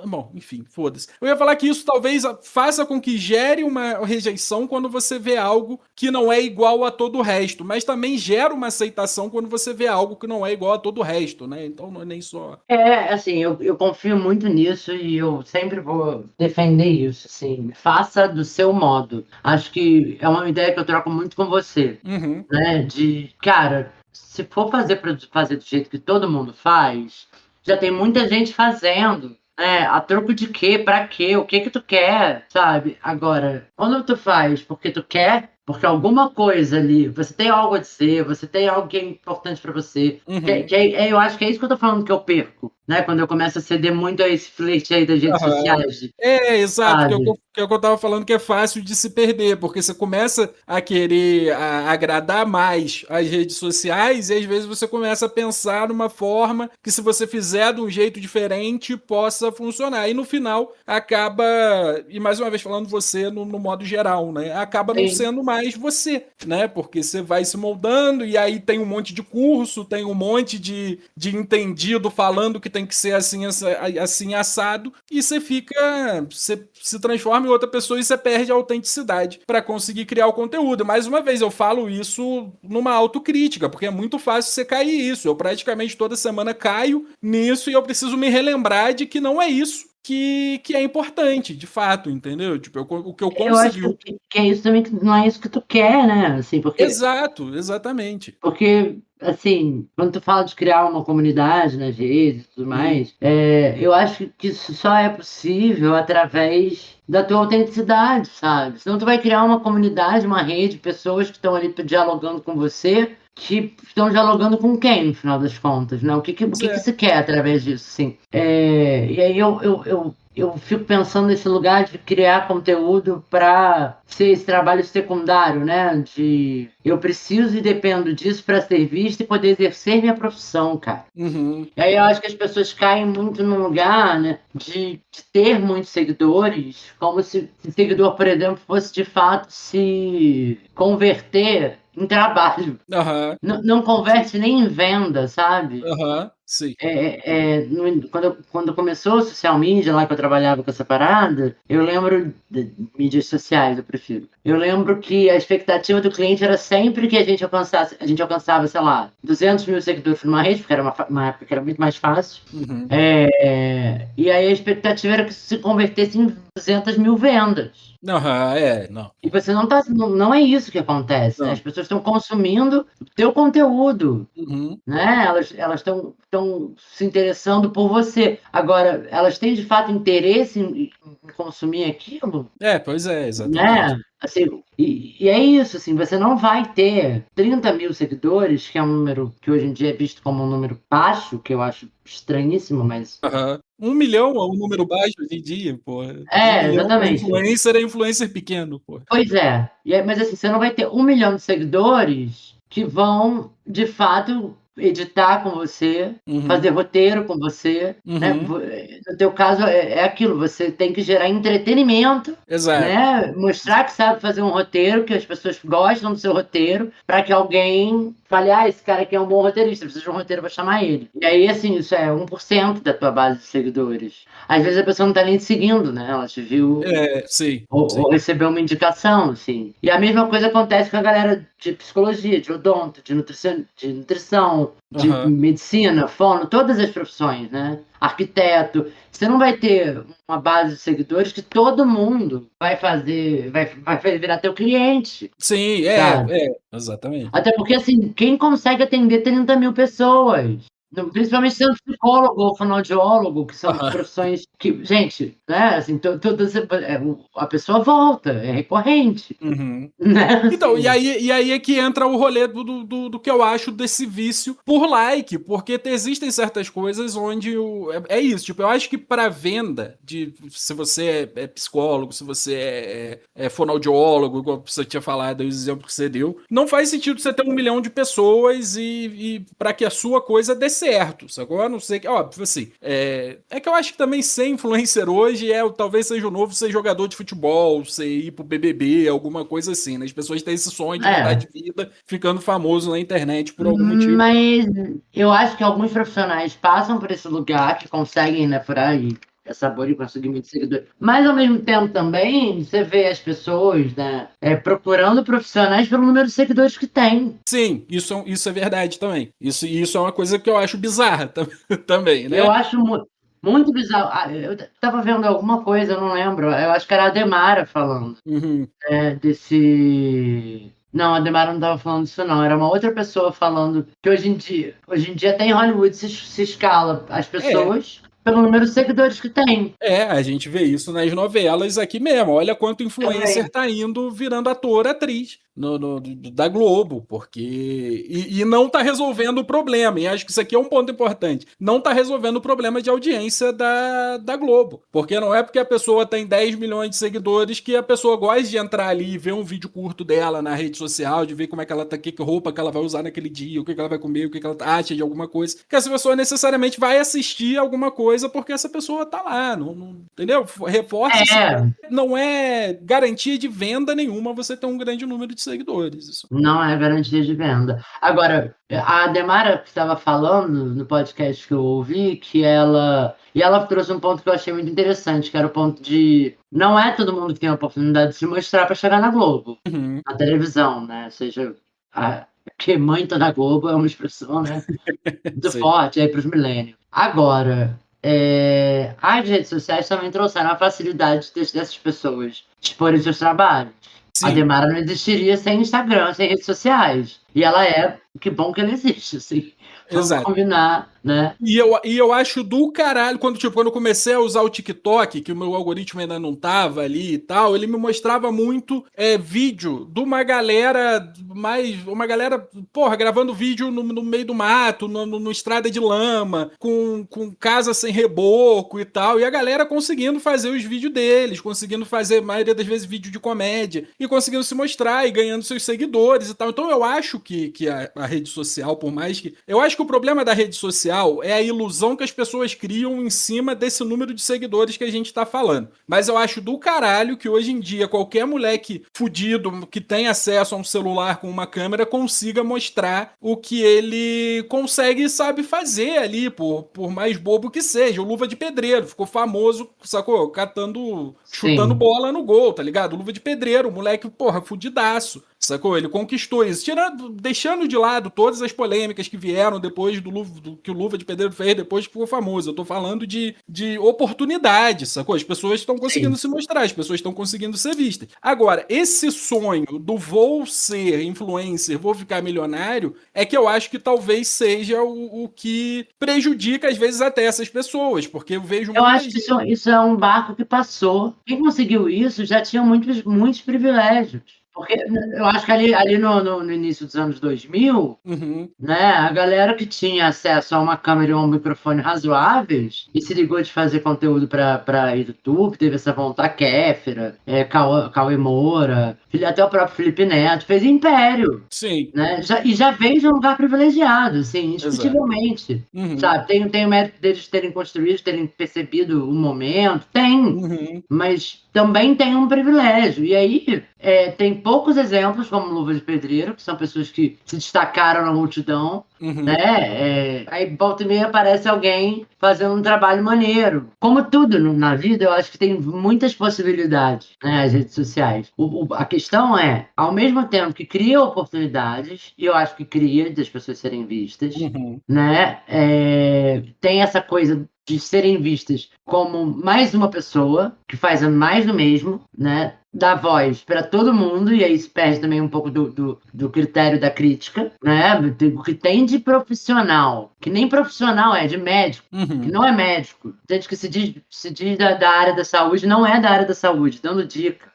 bom, enfim, foda-se. Eu ia falar que isso talvez faça com que gere uma rejeição quando você vê algo que não é igual a todo o resto, mas também gera uma aceitação quando você vê algo que não é igual a todo o resto, né? Então não é nem só... Assim, eu confio muito nisso e eu sempre vou defender isso, assim, faça do seu modo. Acho que é uma ideia que eu troco muito com você, né? Cara, se for fazer do jeito que todo mundo faz, já tem muita gente fazendo, né? A troco de quê? Pra quê? O que tu quer, sabe? Agora, quando tu faz porque tu quer, porque alguma coisa ali, você tem algo a dizer, você tem algo que é importante pra você, eu acho que é isso que eu tô falando que eu perco, né? Quando eu começo a ceder muito a esse flerte aí das redes sociais, Exato, sabe? que é o que eu tava falando que é fácil de se perder, porque você começa a querer agradar mais as redes sociais e às vezes você começa a pensar numa forma que se você fizer de um jeito diferente possa funcionar. E no final acaba, e mais uma vez falando você no modo geral, né? Acaba não Sim. sendo mais você, né? Porque você vai se moldando e aí tem um monte de curso, tem um monte de entendido falando que tem que ser assim, assim assado, e você fica, você se transforma em outra pessoa e você perde a autenticidade para conseguir criar o conteúdo. Mais uma vez, eu falo isso numa autocrítica, porque é muito fácil você cair isso. Eu praticamente toda semana caio nisso e eu preciso me relembrar de que não é isso que é importante, de fato, entendeu? Tipo, o que eu Eu acho consegui. que é isso também, que não é isso que tu quer, né? Assim, Exato, exatamente. porque, assim, quando tu fala de criar uma comunidade nas redes e tudo Uhum. mais, eu acho que isso só é possível através da tua autenticidade, sabe? Senão tu vai criar uma comunidade, uma rede, pessoas que estão ali dialogando com você, que estão dialogando com quem, no final das contas, né? O Pois que que é. se quer através disso, assim? E aí eu fico pensando nesse lugar de criar conteúdo para ser esse trabalho secundário, né? De eu preciso e dependo disso para ser vista e poder exercer minha profissão, cara. Uhum. E aí eu acho que as pessoas caem muito num lugar, né, de ter muitos seguidores, como se seguidor, por exemplo, fosse de fato se converter em trabalho. Aham. Não converte nem em venda, sabe? Aham. Sim. Quando começou o social media, lá que eu trabalhava com essa parada, eu lembro, de mídias sociais, eu prefiro. Eu lembro que a expectativa do cliente era sempre que a gente alcançava, sei lá, 200 mil seguidores numa rede, porque era uma época que era muito mais fácil. Uhum. E aí a expectativa era que isso se convertesse em 200 mil vendas. Aham, não. E você não é isso que acontece, né? As Não. pessoas estão consumindo o teu conteúdo, Uhum. né? Elas estão se interessando por você. Agora, elas têm de fato interesse em consumir aquilo, Pois é, né? exatamente. Assim, e é isso, assim, você não vai ter 30 mil seguidores, que é um número que hoje em dia é visto como um número baixo, que eu acho estranhíssimo, mas. Aham. 1 milhão é um número baixo hoje em dia, porra. 1 milhão para Exatamente. influencer é influencer pequeno, porra. Pois é. Mas assim, você não vai ter 1 milhão de seguidores que vão, de fato, editar com você, Uhum. fazer roteiro com você, né? Uhum. No teu caso, é aquilo, você tem que gerar entretenimento, Exato. né? Mostrar que sabe fazer um roteiro, que as pessoas gostam do seu roteiro, para que alguém fale, esse cara aqui é um bom roteirista, precisa de um roteiro para chamar ele. E aí, assim, isso é 1% da tua base de seguidores. Às vezes a pessoa não tá nem te seguindo, né? Ela te viu Sim, ou sim. receber uma indicação, assim. E a mesma coisa acontece com a galera de psicologia, de odonto, de nutrição, de Aham. medicina, fono, todas as profissões, né? Arquiteto. Você não vai ter uma base de seguidores que todo mundo vai virar teu cliente, Sim, sabe? exatamente. Até porque, assim, quem consegue atender 30 mil pessoas? Principalmente sendo psicólogo ou fonoaudiólogo, que são Aham. profissões que, gente, né, assim, a pessoa volta, é recorrente, Uhum. né, Então, e assim. aí é que entra o rolê do que eu acho desse vício por like, porque existem certas coisas onde é isso, tipo, eu acho que para venda, se você é psicólogo, se você é fonoaudiólogo, igual você tinha falado, aí, o exemplo que você deu, não faz sentido você ter 1 milhão de pessoas e para que a sua coisa dê certo, sacou? A não sei que, óbvio, assim, que eu acho que também ser influencer hoje talvez seja o novo ser jogador de futebol, ser ir pro BBB, alguma coisa assim, né? As pessoas têm esse sonho de mudar É, de vida ficando famoso na internet por algum motivo. mas eu acho que alguns profissionais passam por esse lugar que conseguem, né, furar e essa bolha e conseguir muitos seguidores. Mas, ao mesmo tempo, também, você vê as pessoas, né, procurando profissionais pelo número de seguidores que tem. Sim, isso é verdade também. Isso é uma coisa que eu acho bizarra também, Eu né? acho muito bizarro. Eu tava vendo alguma coisa, eu não lembro. Eu acho que era a Demara falando, Uhum. desse. Não, a Demara não estava falando disso, não. Era uma outra pessoa falando que hoje em dia até em Hollywood se escala as É, pessoas pelo número de seguidores que tem. A gente vê isso nas novelas aqui mesmo. Olha quanto influencer tá indo virando ator, atriz da Globo, porque. E não tá resolvendo o problema. E acho que isso aqui é um ponto importante. Não tá resolvendo o problema de audiência da Globo. Porque não é porque a pessoa tem 10 milhões de seguidores que a pessoa gosta de entrar ali e ver um vídeo curto dela na rede social, de ver como é que ela tá, que roupa que ela vai usar naquele dia, o que ela vai comer, o que ela acha de alguma coisa. Que essa pessoa necessariamente vai assistir alguma coisa porque essa pessoa tá lá, entendeu? Reforça não é garantia de venda nenhuma você ter um grande número de seguidores. Isso. Não é garantia de venda. Agora, a Demara que estava falando no podcast que eu ouvi, que ela trouxe um ponto que eu achei muito interessante, que era o ponto de não é todo mundo que tem a oportunidade de se mostrar para chegar na Globo, na televisão, né? Ou seja, que mãe tá na Globo é uma expressão, né? Muito forte aí para os milênios. Agora, as redes sociais também trouxeram a facilidade dessas pessoas exporem seus trabalhos. Sim. A Demara não existiria sem Instagram, sem redes sociais. E ela que bom que ela existe, assim. Vamos combinar, né? E eu acho do caralho, quando eu comecei a usar o TikTok, que o meu algoritmo ainda não tava ali e tal, ele me mostrava muito vídeo de uma galera gravando vídeo no meio do mato, no estrada de lama, com casa sem reboco e tal, e a galera conseguindo fazer os vídeos deles, conseguindo fazer, a maioria das vezes, vídeo de comédia, e conseguindo se mostrar e ganhando seus seguidores e tal. Então eu acho que a rede social, por mais que... Eu acho que o problema da rede social é a ilusão que as pessoas criam em cima desse número de seguidores que a gente tá falando. Mas eu acho do caralho que hoje em dia qualquer moleque fudido que tem acesso a um celular com uma câmera consiga mostrar o que ele consegue e sabe fazer ali, por mais bobo que seja. O Luva de Pedreiro ficou famoso, sacou? Chutando bola no gol, tá ligado? Luva de Pedreiro, o moleque, fudidaço. Sacou? Ele conquistou isso. Deixando de lado todas as polêmicas que vieram depois do que o Luva de Pedreiro fez depois que ficou famoso. Eu tô falando de oportunidade, sacou? As pessoas estão conseguindo se mostrar, as pessoas estão conseguindo ser vistas. Agora, esse sonho do vou ser influencer, vou ficar milionário, é que eu acho que talvez seja o que prejudica, às vezes, até essas pessoas, porque eu vejo... Eu acho que isso é um barco que passou. Quem conseguiu isso já tinha muitos privilégios. Porque eu acho que ali no início dos anos 2000, né, a galera que tinha acesso a uma câmera e um microfone razoáveis e se ligou de fazer conteúdo para YouTube, teve essa vontade, Kéfera, Cauê Moura, até o próprio Felipe Neto, fez império. Sim. Né? Já veio de um lugar privilegiado, assim, indiscutivelmente. Sabe? Tem o mérito deles terem construído, terem percebido o momento, mas também tem um privilégio. E aí tem poucos exemplos, como Luva de Pedreiro, que são pessoas que se destacaram na multidão, né? Aí volta e meia aparece alguém fazendo um trabalho maneiro. Como tudo na vida, eu acho que tem muitas possibilidades, né, as redes sociais. A questão é, ao mesmo tempo que cria oportunidades, e eu acho que cria das pessoas serem vistas, né? Tem essa coisa de serem vistas como mais uma pessoa que faz mais do mesmo, né? Dá voz para todo mundo, e aí se perde também um pouco do critério da crítica, né? O que tem de profissional, que nem profissional de médico, que não é médico. Gente que se diz da área da saúde, não é da área da saúde, dando dica.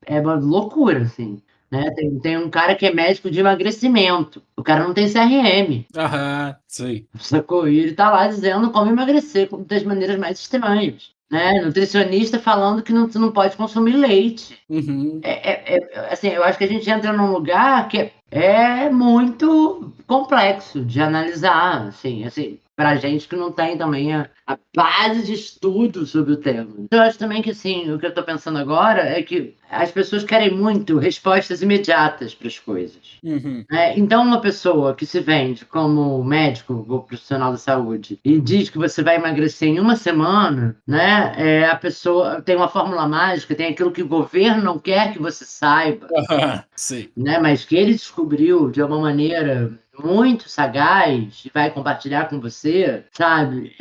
É uma loucura, assim. Né? Tem um cara que é médico de emagrecimento. O cara não tem CRM. Sei. Sacou? E ele tá lá dizendo como emagrecer das maneiras mais estranhas. Né? Nutricionista falando que não pode consumir leite. Assim, eu acho que a gente entra num lugar que é muito complexo de analisar, assim, pra gente que não tem também a base de estudo sobre o tema. Eu acho também que, assim, o que eu tô pensando agora é que as pessoas querem muito respostas imediatas para as coisas. Então, uma pessoa que se vende como médico ou profissional da saúde e diz que você vai emagrecer em uma semana, né? A pessoa tem uma fórmula mágica, tem aquilo que o governo não quer que você saiba, sim. Né? Mas que ele descobriu de uma maneira muito sagaz e vai compartilhar com você, sabe?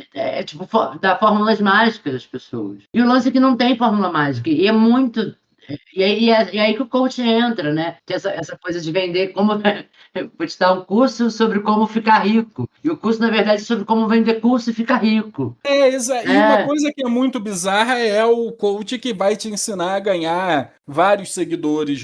Tipo, dá fórmulas mágicas às pessoas. E o lance é que não tem fórmula mágica. E é muito E aí que o coach entra, né? Que essa coisa de vender como. Eu vou te dar um curso sobre como ficar rico. E o curso, na verdade, é sobre como vender curso e ficar rico. E uma É, coisa que é muito bizarra é o coach que vai te ensinar a ganhar vários seguidores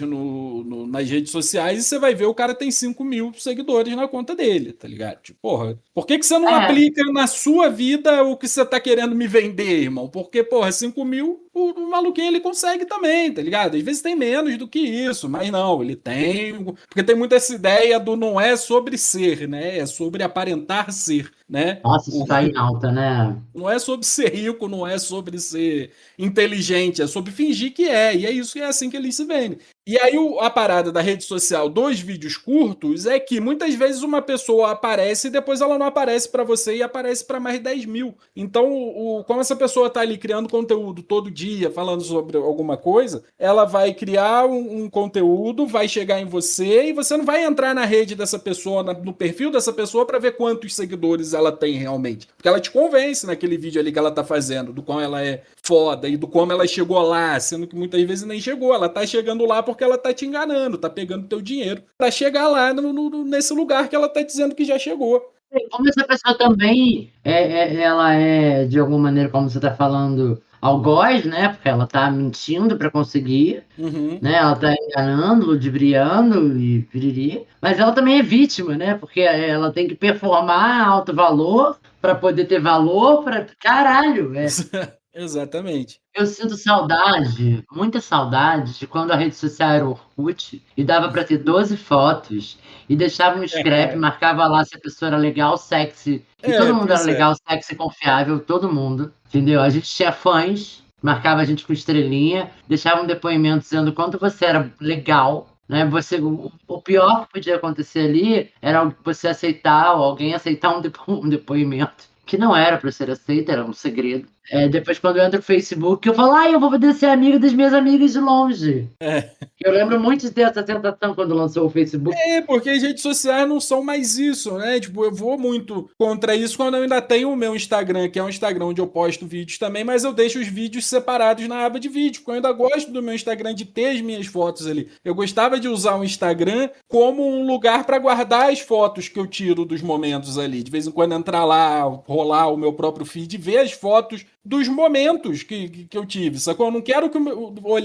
nas redes sociais e você vai ver o cara tem 5.000 seguidores na conta dele, tá ligado? Tipo, porra, por que você não é. aplica na sua vida o que você tá querendo me vender, irmão? Porque, porra, 5.000, o maluquinho ele consegue também, tá ligado? Às vezes tem menos do que isso, mas não, ele tem. Porque tem muito essa ideia do não é sobre ser, né? É sobre aparentar ser, né? Nossa, isso tá em alta, né? Não é sobre ser rico, não é sobre ser inteligente, é sobre fingir que é. E é isso que é assim que eles se vendem. E aí a parada da rede social dos vídeos curtos é que muitas vezes uma pessoa aparece e depois ela não aparece para você e aparece para mais 10.000. Então, como essa pessoa tá ali criando conteúdo todo dia, falando sobre alguma coisa, ela vai criar um conteúdo, vai chegar em você e você não vai entrar na rede dessa pessoa, no perfil dessa pessoa para ver quantos seguidores ela tem realmente. Porque ela te convence naquele vídeo ali que ela tá fazendo, do qual ela é foda e do como ela chegou lá, sendo que muitas vezes nem chegou. Ela tá chegando lá porque ela tá te enganando, tá pegando teu dinheiro pra chegar lá nesse lugar que ela tá dizendo que já chegou. Como essa pessoa também ela é, de alguma maneira, como você está falando, algoz, né? Porque ela está mentindo para conseguir, Uhum. né? Ela está enganando, ludibriando e piriri. Mas ela também é vítima, né? Porque ela tem que performar alto valor para poder ter valor para. Caralho, Exatamente. eu sinto saudade, muita saudade, de quando a rede social era o Orkut e dava para ter 12 fotos e deixava um scrap, marcava lá se a pessoa era legal, sexy. E todo mundo era Pois é. legal, sexy, confiável, todo mundo, entendeu? A gente tinha fãs, marcava a gente com estrelinha, deixava um depoimento dizendo quanto você era legal. Né? O pior que podia acontecer ali era você aceitar, ou alguém aceitar um depoimento que não era para ser aceito, era um segredo. Depois, quando eu entro no Facebook, eu falo, eu vou poder ser amiga das minhas amigas de longe. É. Eu lembro muito dessa tentação quando lançou o Facebook. Porque as redes sociais não são mais isso, né? Tipo, eu vou muito contra isso quando eu ainda tenho o meu Instagram, que é um Instagram onde eu posto vídeos também, mas eu deixo os vídeos separados na aba de vídeo, porque eu ainda gosto do meu Instagram de ter as minhas fotos ali. Eu gostava de usar o Instagram como um lugar para guardar as fotos que eu tiro dos momentos ali. De vez em quando entrar lá, rolar o meu próprio feed, ver as fotos dos momentos que eu tive, sacou? Eu não quero que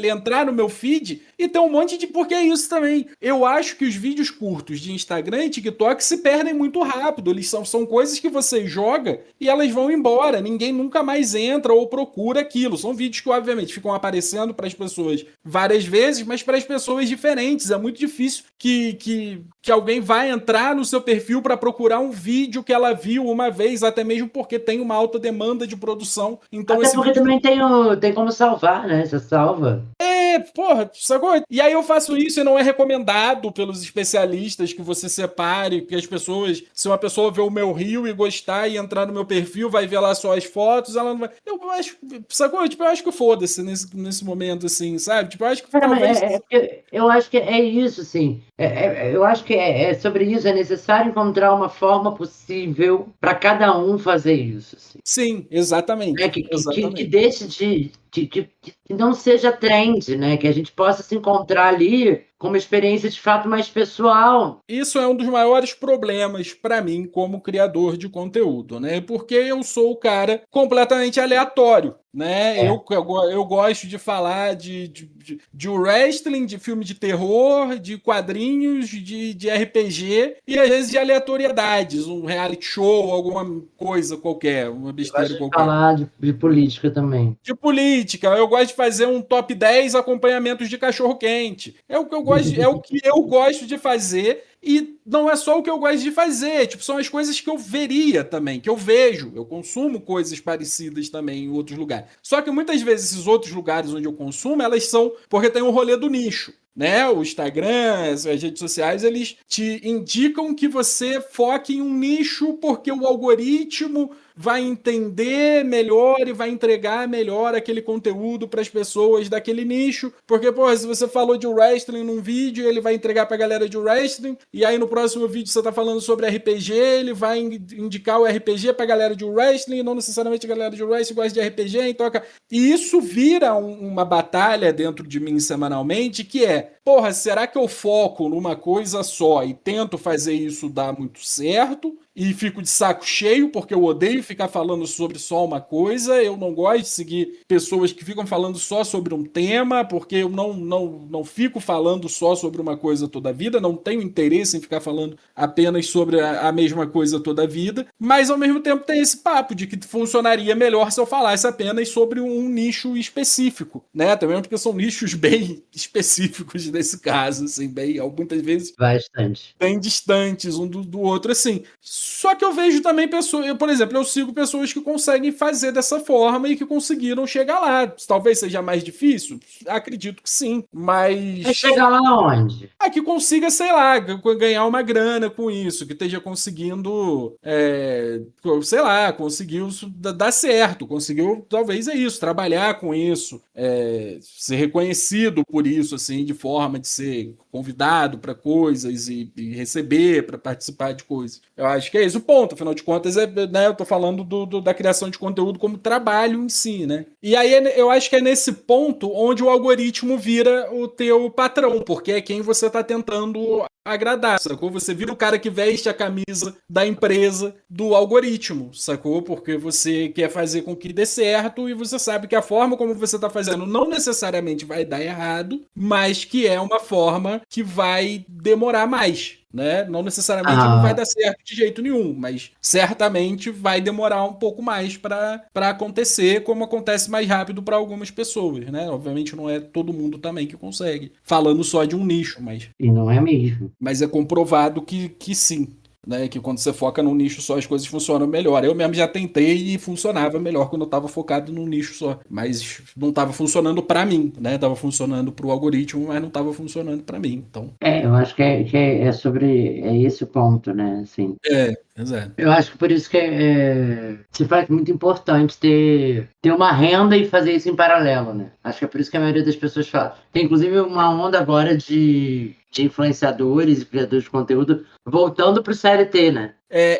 entrar no meu feed e ter um monte de... Porque é isso também. Eu acho que os vídeos curtos de Instagram e TikTok se perdem muito rápido. Eles são coisas que você joga e elas vão embora. Ninguém nunca mais entra ou procura aquilo. São vídeos que, obviamente, ficam aparecendo para as pessoas várias vezes, mas para as pessoas diferentes. É muito difícil que alguém vai entrar no seu perfil para procurar um vídeo que ela viu uma vez, até mesmo porque tem uma alta demanda de produção. Então Até esse porque vídeo... também tem como salvar, né? Você salva. Porra, sacou? E aí eu faço isso e não é recomendado pelos especialistas que você separe, que as pessoas, se uma pessoa ver o meu reel e gostar e entrar no meu perfil, vai ver lá só as fotos, ela não vai... Eu acho, sacou? Tipo, eu acho que foda-se nesse momento, assim, sabe? Tipo, eu acho que Mas talvez... eu acho que é isso, assim. Eu acho que é sobre isso. É necessário encontrar uma forma possível para cada um fazer isso, assim. Sim, Né? exatamente. Que Exatamente. deixe que não seja trend, né? Que a gente possa se encontrar ali com uma experiência de fato mais pessoal. Isso é um dos maiores problemas para mim como criador de conteúdo, né? Porque eu sou o cara completamente aleatório, né? É. Eu gosto de falar de wrestling, de filme de terror, de quadrinhos, de RPG e às vezes de aleatoriedades, um reality show, alguma coisa qualquer, uma Eu gosto besteira de qualquer. falar de política também. De política, eu gosto de fazer um top 10 acompanhamentos de cachorro-quente. É o que eu gosto de fazer e não é só o que eu gosto de fazer, tipo, são as coisas que eu veria também, que eu vejo. Eu consumo coisas parecidas também em outros lugares. Só que muitas vezes esses outros lugares onde eu consumo, elas são porque tem um rolê do nicho. né? O Instagram, as redes sociais, eles te indicam que você foque em um nicho porque o algoritmo vai entender melhor e vai entregar melhor aquele conteúdo para as pessoas daquele nicho. Porque, pô, se você falou de wrestling num vídeo, ele vai entregar para a galera de wrestling, e aí no próximo vídeo você tá falando sobre RPG, ele vai indicar o RPG para a galera de wrestling, não necessariamente a galera de wrestling gosta de RPG, então... E isso vira uma batalha dentro de mim semanalmente, que é, porra, será que eu foco numa coisa só e tento fazer isso dar muito certo? E fico de saco cheio, porque eu odeio ficar falando sobre só uma coisa, eu não gosto de seguir pessoas que ficam falando só sobre um tema, porque eu não fico falando só sobre uma coisa toda a vida, não tenho interesse em ficar falando apenas sobre a mesma coisa toda a vida, mas ao mesmo tempo tem esse papo de que funcionaria melhor se eu falasse apenas sobre um nicho específico, né? Também porque são nichos bem específicos nesse caso, assim, bem, muitas vezes Bastante. bem distantes um do outro, assim. Só que eu vejo também pessoas, por exemplo, eu sigo pessoas que conseguem fazer dessa forma e que conseguiram chegar lá. Talvez seja mais difícil, acredito que sim, mas... Vai chegar lá onde? Que consiga, sei lá, ganhar uma grana com isso, que esteja conseguindo, sei lá, conseguiu dar certo, conseguiu, talvez é isso, trabalhar com isso, ser reconhecido por isso, assim, de forma de ser convidado para coisas e receber para participar de coisas. Eu acho que é esse o ponto, afinal de contas, né, eu tô falando da criação de conteúdo como trabalho em si, né? E aí eu acho que é nesse ponto onde o algoritmo vira o teu patrão, porque é quem você tá tentando agradar, sacou? Você vira o cara que veste a camisa da empresa do algoritmo, sacou? Porque você quer fazer com que dê certo e você sabe que a forma como você tá fazendo não necessariamente vai dar errado, mas que é uma forma que vai demorar mais, né? Não necessariamente não vai dar certo de jeito nenhum, mas certamente vai demorar um pouco mais para acontecer, como acontece mais rápido para algumas pessoas, né? Obviamente não é todo mundo também que consegue, falando só de um nicho, mas... E não é mesmo. Mas é comprovado que sim, né? Que quando você foca num nicho só, as coisas funcionam melhor. Eu mesmo já tentei e funcionava melhor quando eu estava focado num nicho só. Mas não estava funcionando para mim, né? Estava funcionando para o algoritmo, mas não estava funcionando para mim. Então... Eu acho que é sobre esse o ponto, né? Assim, exato. eu acho que por isso que se faz muito importante ter uma renda e fazer isso em paralelo, né? Acho que é por isso que a maioria das pessoas fala. Tem inclusive uma onda agora de influenciadores e criadores de conteúdo voltando pro CLT, né?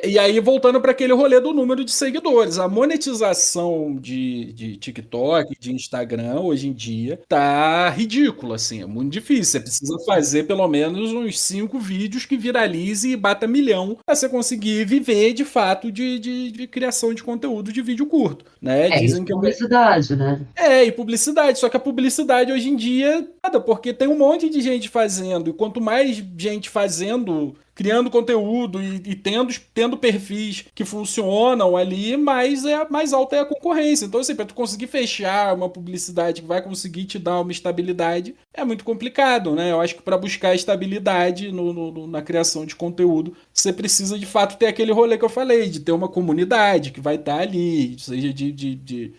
E aí, voltando para aquele rolê do número de seguidores, a monetização de TikTok, de Instagram, hoje em dia, tá ridícula, assim, é muito difícil. Você precisa fazer pelo menos uns 5 vídeos que viralize e bata 1 milhão para você conseguir viver, de fato, de criação de conteúdo de vídeo curto, né? Dizem Isso que... publicidade, né? E publicidade, só que a publicidade hoje em dia, nada, porque tem um monte de gente fazendo, e quanto mais gente fazendo, criando conteúdo e tendo perfis que funcionam ali, mais alta é a concorrência. Então, assim, para tu conseguir fechar uma publicidade que vai conseguir te dar uma estabilidade, é muito complicado, né? Eu acho que para buscar estabilidade na criação de conteúdo, você precisa, de fato, ter aquele rolê que eu falei, de ter uma comunidade que vai estar ali, seja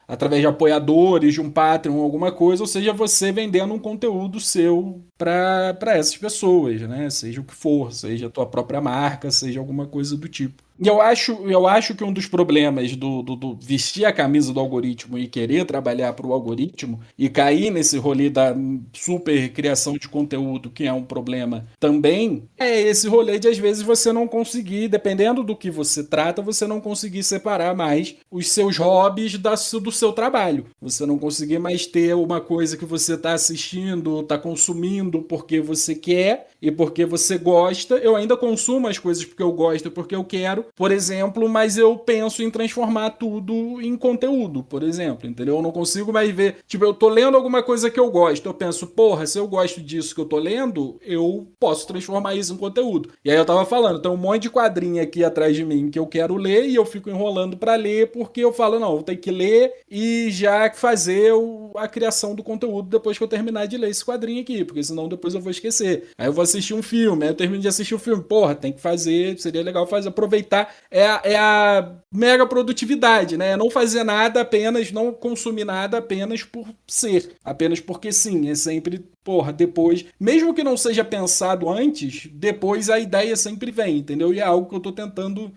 através de apoiadores, de um Patreon, alguma coisa, ou seja, você vendendo um conteúdo seu para essas pessoas, né? Seja o que for, seja a tua própria marca, seja alguma coisa do tipo. E eu acho que um dos problemas do vestir a camisa do algoritmo e querer trabalhar para o algoritmo e cair nesse rolê da super criação de conteúdo, que é um problema também, é esse rolê de às vezes você não conseguir, dependendo do que você trata, você não conseguir separar mais os seus hobbies do seu trabalho. Você não conseguir mais ter uma coisa que você está assistindo, está consumindo porque você quer e porque você gosta. Eu ainda consumo as coisas porque eu gosto e porque eu quero, por exemplo, mas eu penso em transformar tudo em conteúdo, por exemplo, entendeu? Eu não consigo mais ver, tipo, eu tô lendo alguma coisa que eu gosto, eu penso, porra, se eu gosto disso que eu tô lendo, eu posso transformar isso em conteúdo. E aí eu tava falando, tem um monte de quadrinho aqui atrás de mim que eu quero ler e eu fico enrolando pra ler porque eu falo, não, eu tenho que ler e já fazer a criação do conteúdo depois que eu terminar de ler esse quadrinho aqui, porque senão depois eu vou esquecer. Aí eu vou assistir um filme, aí eu termino de assistir o filme, porra, tem que fazer, seria legal aproveitar tá? É a mega produtividade, né? É não fazer nada apenas, não consumir nada apenas por ser, apenas porque sim, é sempre, porra, depois, mesmo que não seja pensado antes, depois a ideia sempre vem, entendeu? E é algo que eu tô tentando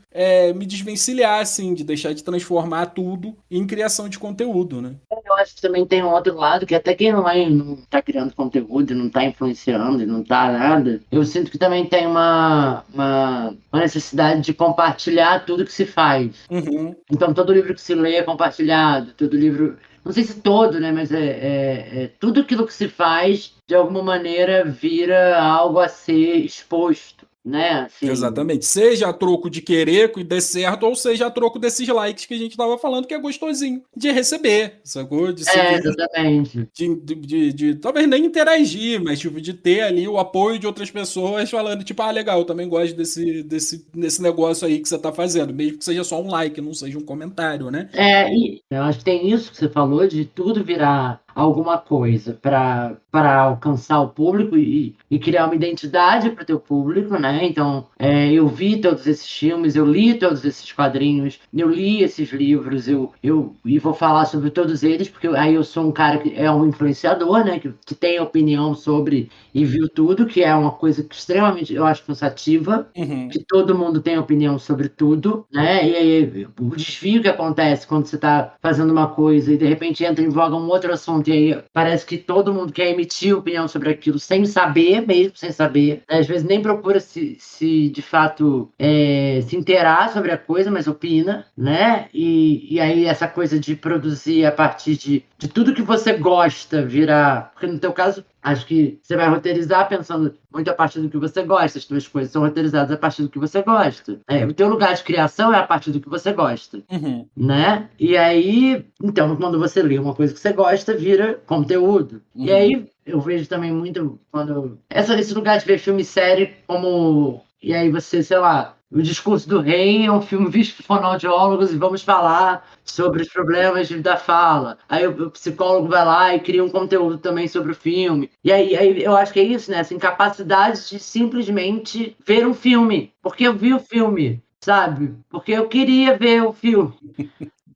me desvencilhar, assim, de deixar de transformar tudo em criação de conteúdo, né? Eu acho que também tem um outro lado, que até quem não tá criando conteúdo, não tá influenciando, não tá nada, eu sinto que também tem uma necessidade de compartilhar tudo que se faz. Uhum. Então, todo livro que se lê é compartilhado, todo livro. Não sei se todo, né? Mas tudo aquilo que se faz, de alguma maneira, vira algo a ser exposto, né? Assim, Exatamente. Seja a troco de querer que dê certo, ou seja a troco desses likes que a gente tava falando, que é gostosinho de receber, sacou? De se ver, exatamente. de talvez nem interagir, mas tipo, de ter ali o apoio de outras pessoas falando, tipo, ah, legal, eu também gosto desse negócio aí que você tá fazendo, mesmo que seja só um like, não seja um comentário, né? E eu acho que tem isso que você falou, de tudo virar alguma coisa para alcançar o público e criar uma identidade para o teu público, né? Então, eu vi todos esses filmes, eu li todos esses quadrinhos, eu li esses livros, e vou falar sobre todos eles, porque aí eu sou um cara que é um influenciador, né? Que tem opinião sobre e viu tudo, que é uma coisa que extremamente, eu acho, cansativa, Uhum. que todo mundo tem opinião sobre tudo, né? E aí o desvio que acontece quando você está fazendo uma coisa e de repente entra em voga um outro assunto e aí parece que todo mundo quer emitir opinião sobre aquilo sem saber, mesmo sem saber. Às vezes nem procura se de fato se inteirar sobre a coisa, mas opina, né? E aí essa coisa de produzir a partir de tudo que você gosta virar... Porque no teu caso, acho que você vai roteirizar pensando muito a partir do que você gosta. As tuas coisas são roteirizadas a partir do que você gosta. O teu lugar de criação é a partir do que você gosta, Uhum. né? E aí, então, quando você lê uma coisa que você gosta, vira conteúdo. Uhum. E aí, eu vejo também muito quando... Esse lugar de ver filme e série como... E aí você, sei lá... O Discurso do Rei é um filme visto por fonoaudiólogos e vamos falar sobre os problemas da fala. Aí o psicólogo vai lá e cria um conteúdo também sobre o filme. E aí eu acho que é isso, né? Essa incapacidade de simplesmente ver um filme. Porque eu vi o filme, sabe? Porque eu queria ver o filme.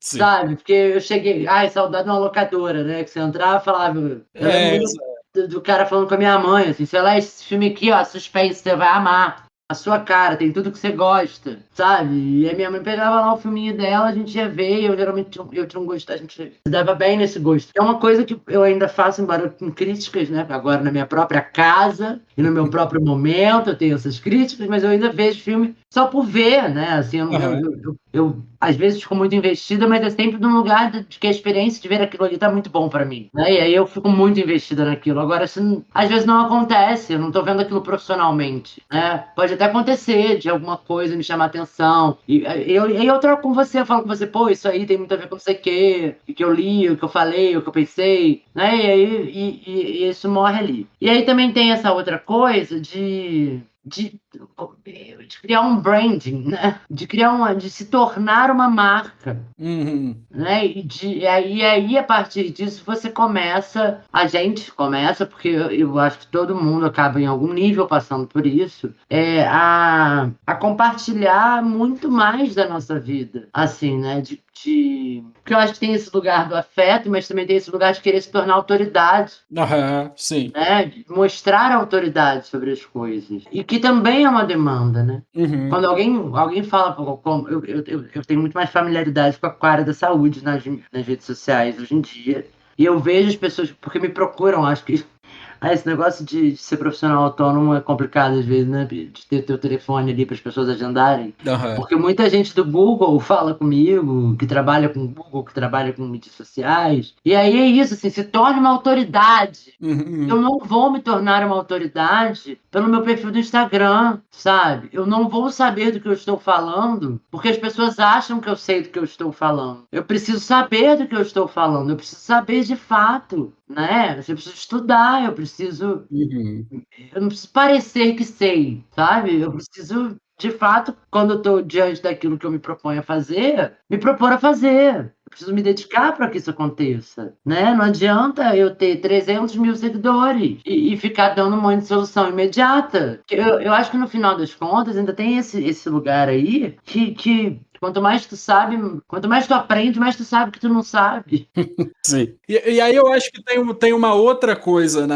Sim. Sabe? Porque eu cheguei... Ai, saudade de uma locadora, né? Que você entrava e falava... Eu lembro muito do cara falando com a minha mãe, assim, sei lá, esse filme aqui, ó, suspense, você vai amar. A sua cara, tem tudo que você gosta, sabe? E aí minha mãe pegava lá o filminho dela, a gente ia ver, e eu geralmente eu tinha um gosto, a gente se dava bem nesse gosto. É uma coisa que eu ainda faço, embora com críticas, né? Agora na minha própria casa e no meu próprio momento eu tenho essas críticas, mas eu ainda vejo filme só por ver, né? Assim, eu às vezes fico muito investida, mas é sempre num lugar de que a experiência de ver aquilo ali tá muito bom pra mim, né? E aí eu fico muito investida naquilo. Agora, assim, às vezes não acontece, eu não tô vendo aquilo profissionalmente, né? Pode até acontecer de alguma coisa me chamar atenção. E eu troco com você, eu falo com você, pô, isso aí tem muito a ver com não sei o que eu li, o que eu falei, o que eu pensei, né? E aí e isso morre ali. E aí também tem essa outra coisa de criar um branding, né? De se tornar uma marca. Uhum. Né? E aí, a partir disso, a gente começa, porque eu acho que todo mundo acaba em algum nível passando por isso, a compartilhar muito mais da nossa vida, assim, né? Porque eu acho que tem esse lugar do afeto, mas também tem esse lugar de querer se tornar autoridade, Aham, sim. né? De mostrar autoridade sobre as coisas. E que também é uma demanda, né? Uhum. Quando alguém fala, como eu tenho muito mais familiaridade com a área da saúde nas redes sociais hoje em dia, e eu vejo as pessoas, porque me procuram, acho que esse negócio de ser profissional autônomo é complicado às vezes, né? De ter teu telefone ali para as pessoas agendarem. Aham. Porque muita gente do Google fala comigo, que trabalha com Google, que trabalha com mídias sociais. E aí é isso, assim, se torne uma autoridade. Uhum. Eu não vou me tornar uma autoridade pelo meu perfil do Instagram, sabe? Eu não vou saber do que eu estou falando porque as pessoas acham que eu sei do que eu estou falando. Eu preciso saber do que eu estou falando, eu preciso saber de fato, né? Eu preciso estudar, Uhum. eu não preciso parecer que sei, sabe? Eu preciso, de fato, quando eu estou diante daquilo que eu me proponho a fazer, me propor a fazer. Eu preciso me dedicar para que isso aconteça, né? Não adianta eu ter 300 mil seguidores e ficar dando um monte de solução imediata. Eu acho que no final das contas ainda tem esse lugar aí que quanto mais tu sabe, quanto mais tu aprende, mais tu sabe que tu não sabe. Sim. E aí eu acho que tem uma outra coisa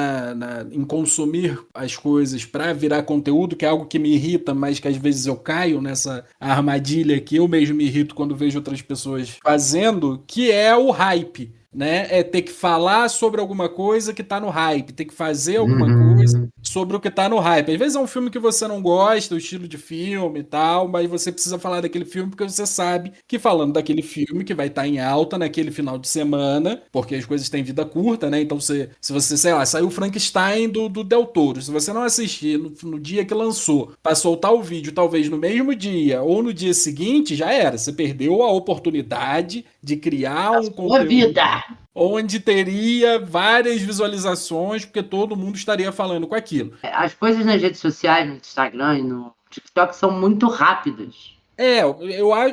em consumir as coisas para virar conteúdo, que é algo que me irrita, mas que às vezes eu caio nessa armadilha que eu mesmo me irrito quando vejo outras pessoas fazendo, que é o hype. Né? É ter que falar sobre alguma coisa que tá no hype, ter que fazer alguma coisa sobre o que tá no hype. Às vezes é um filme que você não gosta, o estilo de filme e tal, mas você precisa falar daquele filme porque você sabe que falando daquele filme que vai estar em alta naquele final de semana, porque as coisas têm vida curta, né? Então se você, sei lá, saiu o Frankenstein do Del Toro, se você não assistir no dia que lançou, pra soltar o vídeo talvez no mesmo dia ou no dia seguinte, já era. Você perdeu a oportunidade de criar um conteúdo vida! Onde teria várias visualizações, porque todo mundo estaria falando com aquilo. As coisas nas redes sociais, no Instagram e no TikTok são muito rápidas.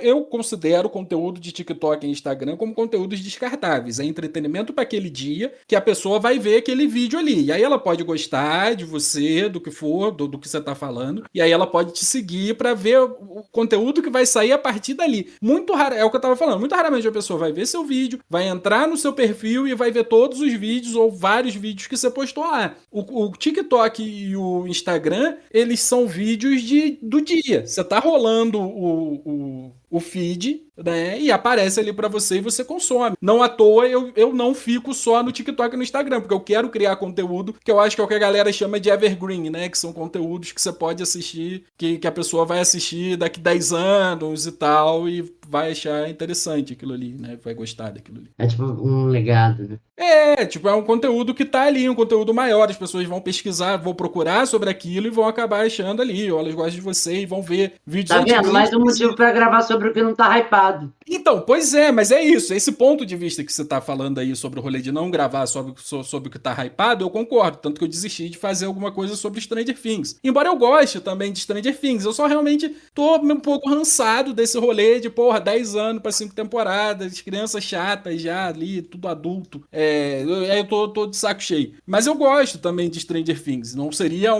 Eu considero o conteúdo de TikTok e Instagram como conteúdos descartáveis. É entretenimento para aquele dia que a pessoa vai ver aquele vídeo ali. E aí ela pode gostar de você, do que for, do que você tá falando. E aí ela pode te seguir para ver o conteúdo que vai sair a partir dali. Muito raro, é o que eu tava falando. Muito raramente a pessoa vai ver seu vídeo, vai entrar no seu perfil e vai ver todos os vídeos ou vários vídeos que você postou lá. O TikTok e o Instagram, eles são vídeos do dia. Você tá rolando o feed, né? E aparece ali pra você e você consome. Não à toa eu não fico só no TikTok e no Instagram, porque eu quero criar conteúdo que eu acho que é o que a galera chama de evergreen, né? Que são conteúdos que você pode assistir, que a pessoa vai assistir daqui 10 anos e tal, e vai achar interessante aquilo ali, né? Vai gostar daquilo ali. É tipo um legado, né? É um conteúdo que tá ali, um conteúdo maior. As pessoas vão pesquisar, vão procurar sobre aquilo e vão acabar achando ali. Ou elas gostam de você e vão ver vídeos Tá vendo? antigos. Mais um motivo pra gravar sobre o que não tá hypado. Então, pois é, mas é isso. Esse ponto de vista que você tá falando aí sobre o rolê de não gravar sobre o que tá hypado, eu concordo. Tanto que eu desisti de fazer alguma coisa sobre Stranger Things. Embora eu goste também de Stranger Things, eu só realmente tô um pouco cansado desse rolê de, 10 anos pra 5 temporadas, crianças chatas já ali, tudo adulto. Eu tô de saco cheio. Mas eu gosto também de Stranger Things. Não seria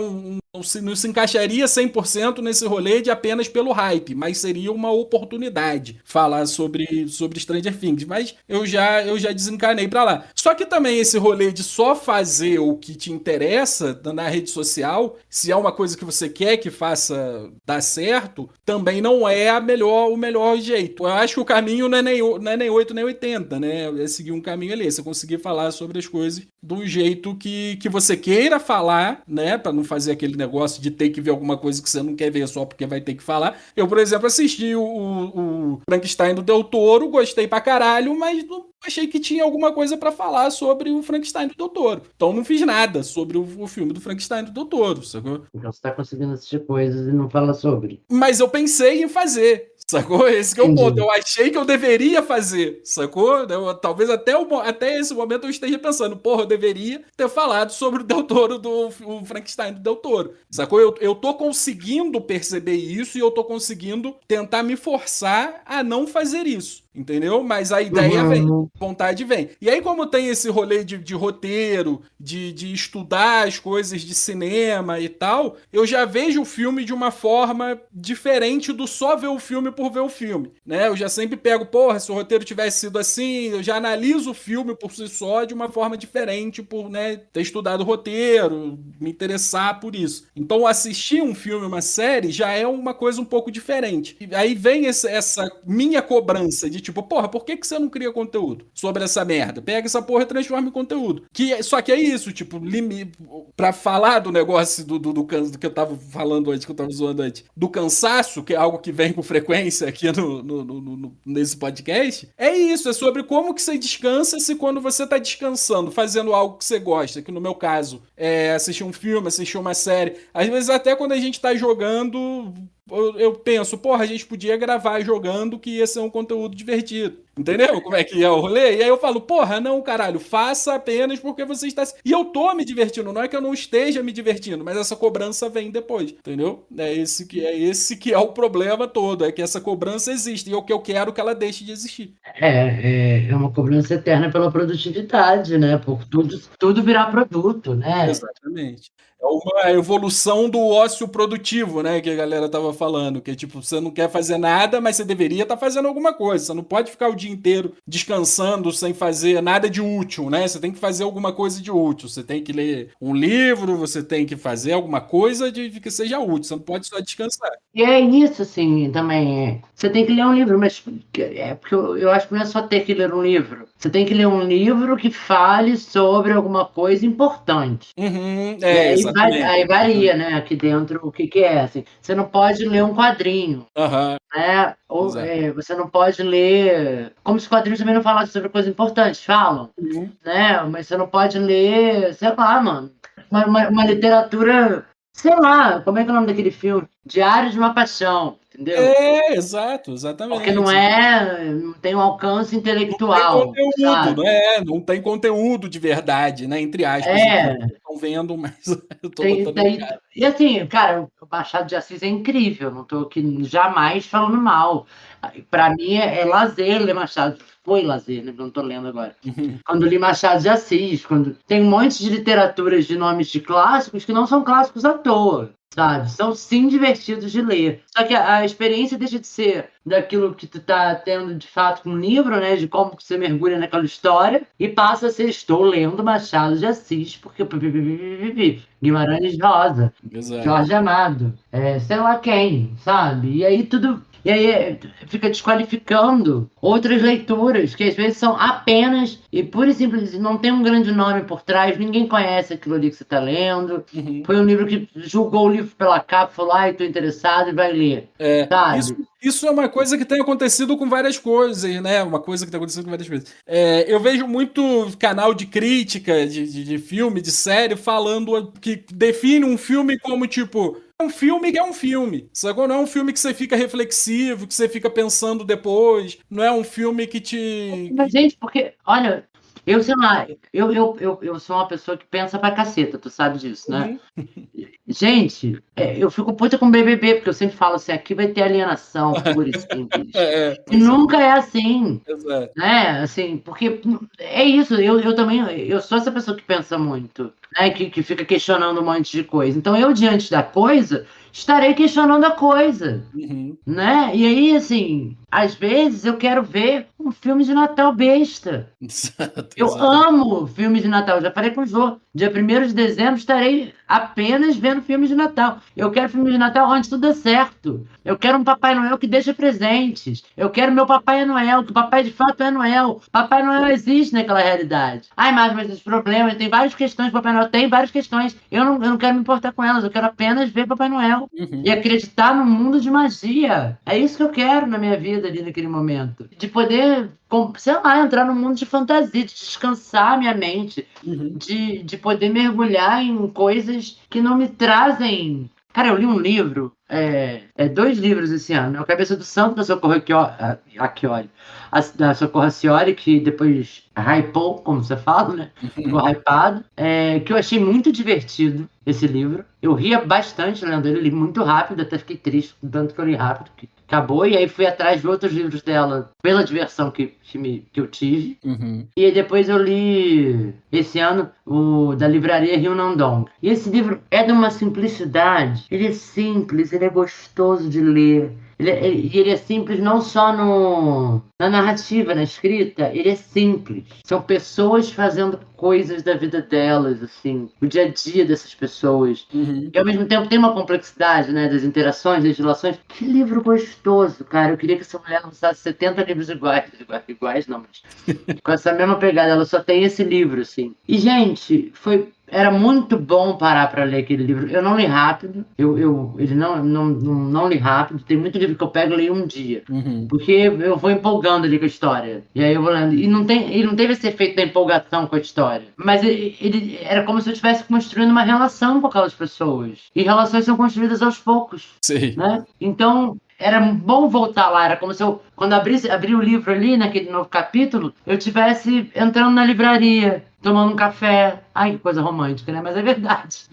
não se encaixaria 100% nesse rolê de apenas pelo hype, mas seria uma oportunidade falar sobre Stranger Things. Mas eu já desencanei pra lá. Só que também esse rolê de só fazer o que te interessa na rede social, se é uma coisa que você quer que faça dar certo, também não é o melhor jeito. Eu acho que o caminho não é nem 8 nem 80, né? É seguir um caminho ali, você conseguir falar sobre as coisas do jeito que você queira falar, né? Pra não fazer aquele negócio de ter que ver alguma coisa que você não quer ver só porque vai ter que falar. Eu, por exemplo, assisti o Frankenstein do Del Toro, gostei pra caralho, mas não achei que tinha alguma coisa pra falar sobre o Frankenstein do Del Toro. Então não fiz nada sobre o filme do Frankenstein do Del Toro, sacou? Então você tá conseguindo assistir coisas e não fala sobre. Mas eu pensei em fazer, sacou? Esse que é o ponto. Eu achei que eu deveria fazer, sacou? Talvez até esse momento eu esteja pensando, eu deveria ter falado sobre o Del Toro, o Frankenstein do Del Toro, sacou? Eu tô conseguindo perceber isso e eu tô conseguindo tentar me forçar a não fazer isso. Entendeu? Mas a ideia vem, vontade vem. E aí, como tem esse rolê de roteiro, de estudar as coisas de cinema e tal, eu já vejo o filme de uma forma diferente do só ver o filme por ver o filme, né? Eu já sempre pego, se o roteiro tivesse sido assim, eu já analiso o filme por si só de uma forma diferente por, né, ter estudado o roteiro, me interessar por isso. Então, assistir um filme, uma série, já é uma coisa um pouco diferente. E aí vem essa minha cobrança de tipo, por que você não cria conteúdo sobre essa merda? Pega essa porra e transforma em conteúdo. Só que é isso, tipo, pra falar do negócio do que eu tava falando antes, que eu tava zoando antes, do cansaço, que é algo que vem com frequência aqui nesse podcast, é isso, é sobre como que você descansa se quando você tá descansando, fazendo algo que você gosta, que no meu caso é assistir um filme, assistir uma série, às vezes até quando a gente tá jogando, eu penso, a gente podia gravar jogando que ia ser um conteúdo divertido. Entendeu como é que é o rolê? E aí eu falo, não, caralho, faça apenas porque você está... E eu tô me divertindo, não é que eu não esteja me divertindo, mas essa cobrança vem depois, entendeu? É esse que é o problema todo, é que essa cobrança existe, e é o que eu quero que ela deixe de existir. É uma cobrança eterna pela produtividade, né? Por tudo virar produto, né? Exatamente. É uma evolução do ócio produtivo, né? Que a galera tava falando. Que tipo, você não quer fazer nada, mas você deveria estar fazendo alguma coisa. Você não pode ficar o dia inteiro descansando sem fazer nada de útil, né? Você tem que fazer alguma coisa de útil. Você tem que ler um livro, você tem que fazer alguma coisa de que seja útil. Você não pode só descansar. E é isso, assim, também. Você tem que ler um livro, mas porque eu acho que não é só ter que ler um livro. Você tem que ler um livro que fale sobre alguma coisa importante. Uhum, E exatamente. aí varia, né, aqui dentro o que é, assim. Você não pode ler um quadrinho, Aham, né? Ou exato. você não pode ler. Como se os quadrinhos também não falassem sobre coisas importantes, falam, Uhum. né? Mas você não pode ler, sei lá, mano, uma literatura, sei lá, como é que é o nome daquele filme? Diário de uma Paixão, entendeu? Exato, Porque exatamente. não tem um alcance Tem intelectual, conteúdo, sabe? né? Não tem conteúdo de verdade, né? Entre aspas, aqui. É, Estão vendo, mas eu tô tem, botando tem. E assim, cara, o Machado de Assis é incrível, não tô aqui jamais falando mal. Pra mim é lazer ler Machado. Foi lazer, né? Não tô lendo agora. Uhum. Quando li Machado de Assis, quando tem um monte de literaturas de nomes de clássicos que não são clássicos à toa, sabe? São sim divertidos de ler. Só que a experiência deixa de ser daquilo que tu tá tendo de fato com o livro, né? De como que você mergulha naquela história, e passa a ser estou lendo Machado de Assis, porque Guimarães Rosa, Exato. Jorge Amado, sei lá quem, sabe? E aí fica desqualificando outras leituras, que às vezes são apenas e pura e simples, não tem um grande nome por trás, ninguém conhece aquilo ali que você está lendo. Uhum. Foi um livro que julgou o livro pela capa, falou, ai, estou interessado e vai ler, Isso, sabe? isso é uma coisa que tem acontecido com várias coisas, né? Uma coisa que tem acontecido com várias coisas. Eu vejo muito canal de crítica de filme, de série, falando que define um filme como tipo. É um filme que é um filme, sacou? Não é um filme que você fica reflexivo, que você fica pensando depois. Não é um filme que te. Mas, gente, porque, olha, eu sei lá, eu sou uma pessoa que pensa pra caceta, tu sabe disso, né? Uhum. Gente, eu fico puta com BBB, porque eu sempre falo assim, aqui vai ter alienação pura e simples. E Pois é, nunca é assim, exato. né? Assim, porque é isso, eu também, eu sou essa pessoa que pensa muito, né? Que fica questionando um monte de coisa. Então eu, diante da coisa, estarei questionando a coisa, Uhum. né? E aí, assim, às vezes eu quero ver um filme de Natal besta. Exato, Eu exatamente. amo filmes de Natal. Já falei com o Jô. Dia 1º de dezembro estarei apenas vendo filmes de Natal. Eu quero filmes de Natal onde tudo é certo. Eu quero um Papai Noel que deixa presentes. Eu quero meu Papai Noel, que o papai de fato é Noel. Papai Noel existe naquela realidade. Ai, mas os problemas, tem várias questões. Papai Noel tem várias questões. Eu não quero me importar com elas. Eu quero apenas ver Papai Noel. E Uhum. acreditar num mundo de magia. É isso que eu quero na minha vida ali naquele momento. De poder, sei lá, entrar num mundo de fantasia, de descansar minha mente, Uhum. de poder mergulhar em coisas que não me trazem. Cara, eu li um livro, 2 livros esse ano, né? O Cabeça do Santo, da Socorro Acchioli, da Socorro Acchioli, que depois hypou, como você fala, né? Ficou hypado, que eu achei muito divertido esse livro. Eu ria bastante lendo ele, li muito rápido, até fiquei triste, tanto que eu li rápido, que acabou, e aí fui atrás de outros livros dela, pela diversão que eu tive. Uhum. E aí depois eu li, esse ano, o da livraria Rio Nandong. E esse livro é de uma simplicidade. Ele é simples, ele é gostoso de ler. E ele é simples não só na narrativa, na escrita, ele é simples. São pessoas fazendo coisas da vida delas, assim, o dia a dia dessas pessoas. Uhum. E ao mesmo tempo tem uma complexidade, né, das interações, das relações. Que livro gostoso, cara. Eu queria que essa mulher lançasse 70 livros iguais não, mas com essa mesma pegada. Ela só tem esse livro, assim. E, gente, era muito bom parar para ler aquele livro. Eu não li rápido, ele não li rápido. Tem muito livro que eu pego e leio um dia. Uhum. Porque eu vou empolgando ali com a história. E aí eu vou lendo. E ele não teve esse efeito da empolgação com a história. Mas ele era como se eu estivesse construindo uma relação com aquelas pessoas. E relações são construídas aos poucos, Sei. né? Então, era bom voltar lá. Era como se eu, quando abri o livro ali, naquele novo capítulo, eu estivesse entrando na livraria, tomando um café. Ai, que coisa romântica, né? Mas é verdade.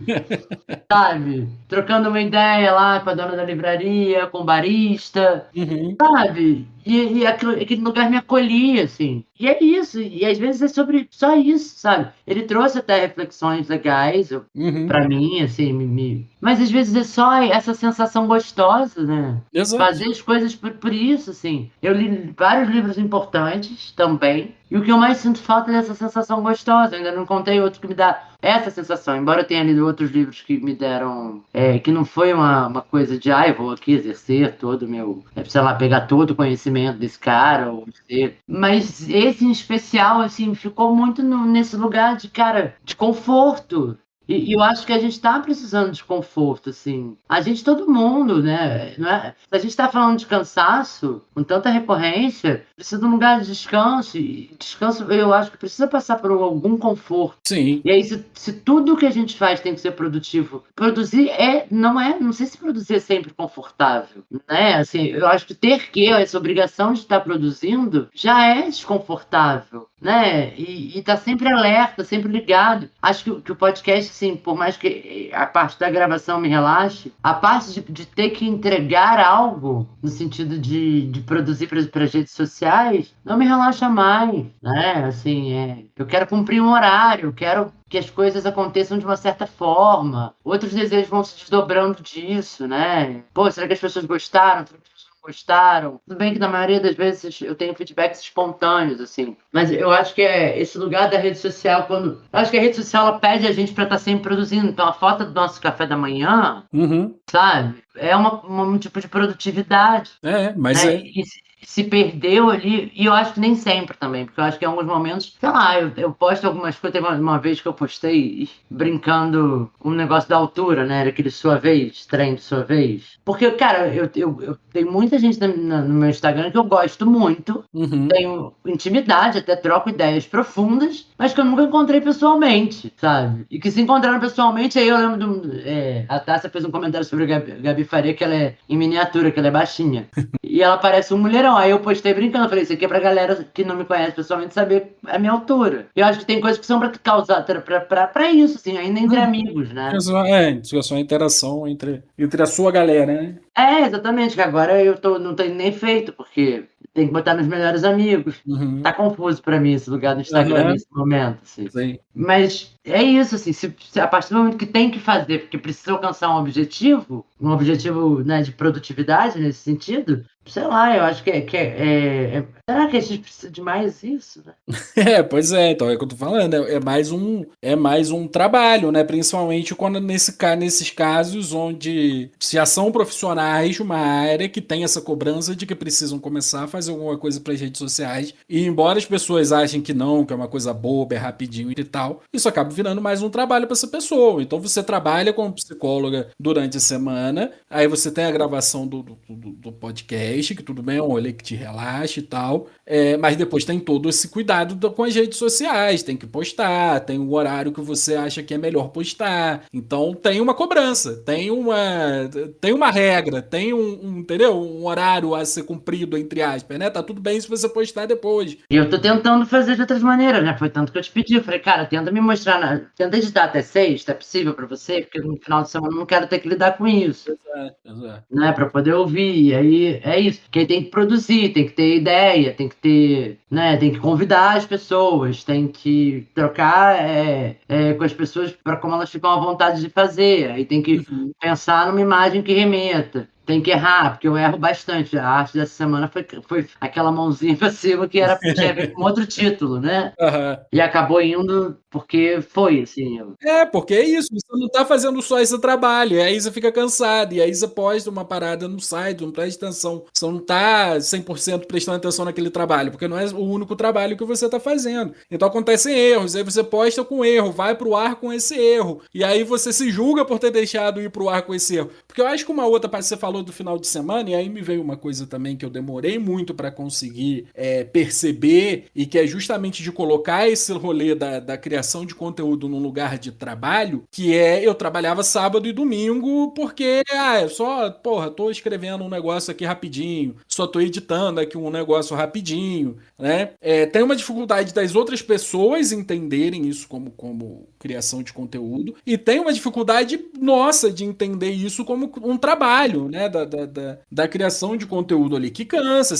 Sabe? Trocando uma ideia lá com a dona da livraria, com o barista, Uhum. sabe? E aquele lugar me acolhia, assim. E é isso. E às vezes é sobre só isso, sabe? Ele trouxe até reflexões legais Uhum. pra mim, assim, mas às vezes é só essa sensação gostosa, né? Exato. Fazer as coisas por isso, assim. Eu li vários livros importantes também. E o que eu mais sinto falta é dessa sensação gostosa. Eu ainda não contei outro que me dá essa sensação. Embora eu tenha lido outros livros que me deram. Que não foi uma coisa de, eu vou aqui exercer todo o meu. Sei lá, pegar todo o conhecimento desse cara. Mas esse em especial, assim, ficou muito nesse lugar de, cara, de conforto. E eu acho que a gente tá precisando de conforto, assim. A gente, todo mundo, né? Não é? Se a gente tá falando de cansaço, com tanta recorrência, precisa de um lugar de descanso. E descanso, eu acho que precisa passar por algum conforto. Sim. E aí, se tudo que a gente faz tem que ser produtivo, produzir não sei se produzir é sempre confortável, né? Assim, eu acho que essa obrigação de estar produzindo já é desconfortável, né? E tá sempre alerta, sempre ligado. Acho que o podcast, assim, por mais que a parte da gravação me relaxe, a parte de ter que entregar algo, no sentido de produzir para as redes sociais, não me relaxa mais, né? Assim, eu quero cumprir um horário, eu quero que as coisas aconteçam de uma certa forma. Outros desejos vão se desdobrando disso, né? Pô, será que as pessoas gostaram? Será que as pessoas não gostaram? Tudo bem que na maioria das vezes eu tenho feedbacks espontâneos, assim. Mas eu acho que é esse lugar da rede social, eu acho que a rede social ela pede a gente para estar sempre produzindo. Então a foto do nosso café da manhã, Uhum. sabe? É um tipo de produtividade, Mas né? E se perdeu ali, e eu acho que nem sempre também, porque eu acho que em alguns momentos, sei lá, eu posto algumas coisas, teve uma vez que eu postei brincando um negócio da altura, né? Era aquele sua vez, trem de sua vez. Porque, cara, eu tenho muita gente no meu Instagram que eu gosto muito, Uhum. tenho intimidade, até troco ideias profundas, mas que eu nunca encontrei pessoalmente, sabe? E que se encontraram pessoalmente, aí eu lembro a Tássia fez um comentário sobre a Gabi Faria, que ela é em miniatura, que ela é baixinha. E ela parece um mulherão. Aí eu postei brincando, falei, isso aqui é pra galera que não me conhece pessoalmente saber a minha altura. E eu acho que tem coisas que são pra causar, pra isso, assim, ainda entre amigos, né? Só a interação entre a sua galera, né? Exatamente, que agora não tenho nem feito, porque tem que botar meus melhores amigos. Uhum. Tá confuso pra mim esse lugar do Instagram nesse momento, assim. Sim. Mas é isso, assim, se a partir do momento que tem que fazer, porque precisa alcançar um objetivo, né, de produtividade nesse sentido, sei lá, eu acho que será que a gente precisa de mais isso, né? Pois é, então é o que eu tô falando, é mais um trabalho, né? Principalmente quando nesses casos onde já são profissionais de uma área que tem essa cobrança de que precisam começar a fazer alguma coisa para as redes sociais, e embora as pessoas achem que não, que é uma coisa boba, é rapidinho e tal, isso acaba virando mais um trabalho para essa pessoa. Então você trabalha como psicóloga durante a semana, aí você tem a gravação do podcast, que tudo bem, é um rolê que te relaxa e tal, mas depois tem todo esse cuidado com as redes sociais, tem que postar, tem um horário que você acha que é melhor postar, então tem uma cobrança, tem uma regra, tem entendeu? Um horário a ser cumprido, entre aspas, né? Tá tudo bem se você postar depois. E eu tô tentando fazer de outras maneiras, né? Foi tanto que eu te pedi. Eu falei, cara, tenta me mostrar, tenta editar até 6, é possível pra você? Porque no final de semana eu não quero ter que lidar com isso. Exato. Né, para poder ouvir. E aí é isso. Porque tem que produzir, tem que ter ideia, tem que ter, né, tem que convidar as pessoas, tem que trocar com as pessoas para como elas ficam à vontade de fazer. Aí tem que pensar numa imagem que remeta. Tem que errar, porque eu erro bastante. A arte dessa semana foi aquela mãozinha pra cima que tinha a ver com outro título, né? Uhum. E acabou indo porque foi, assim. Porque é isso, você não tá fazendo só esse trabalho, e aí você fica cansado, e aí você posta uma parada no site, não presta atenção, você não tá 100% prestando atenção naquele trabalho, porque não é o único trabalho que você tá fazendo. Então acontecem erros, aí você posta com erro, vai pro ar com esse erro, e aí você se julga por ter deixado ir pro ar com esse erro. Porque eu acho que uma outra parte que você falou falou do final de semana, e aí me veio uma coisa também que eu demorei muito para conseguir perceber, e que é justamente de colocar esse rolê da criação de conteúdo num lugar de trabalho, que eu trabalhava sábado e domingo, porque, porra, tô escrevendo um negócio aqui rapidinho, só tô editando aqui um negócio rapidinho, né? Tem uma dificuldade das outras pessoas entenderem isso como criação de conteúdo, e tem uma dificuldade nossa de entender isso como um trabalho, né? Da criação de conteúdo ali, que cansa.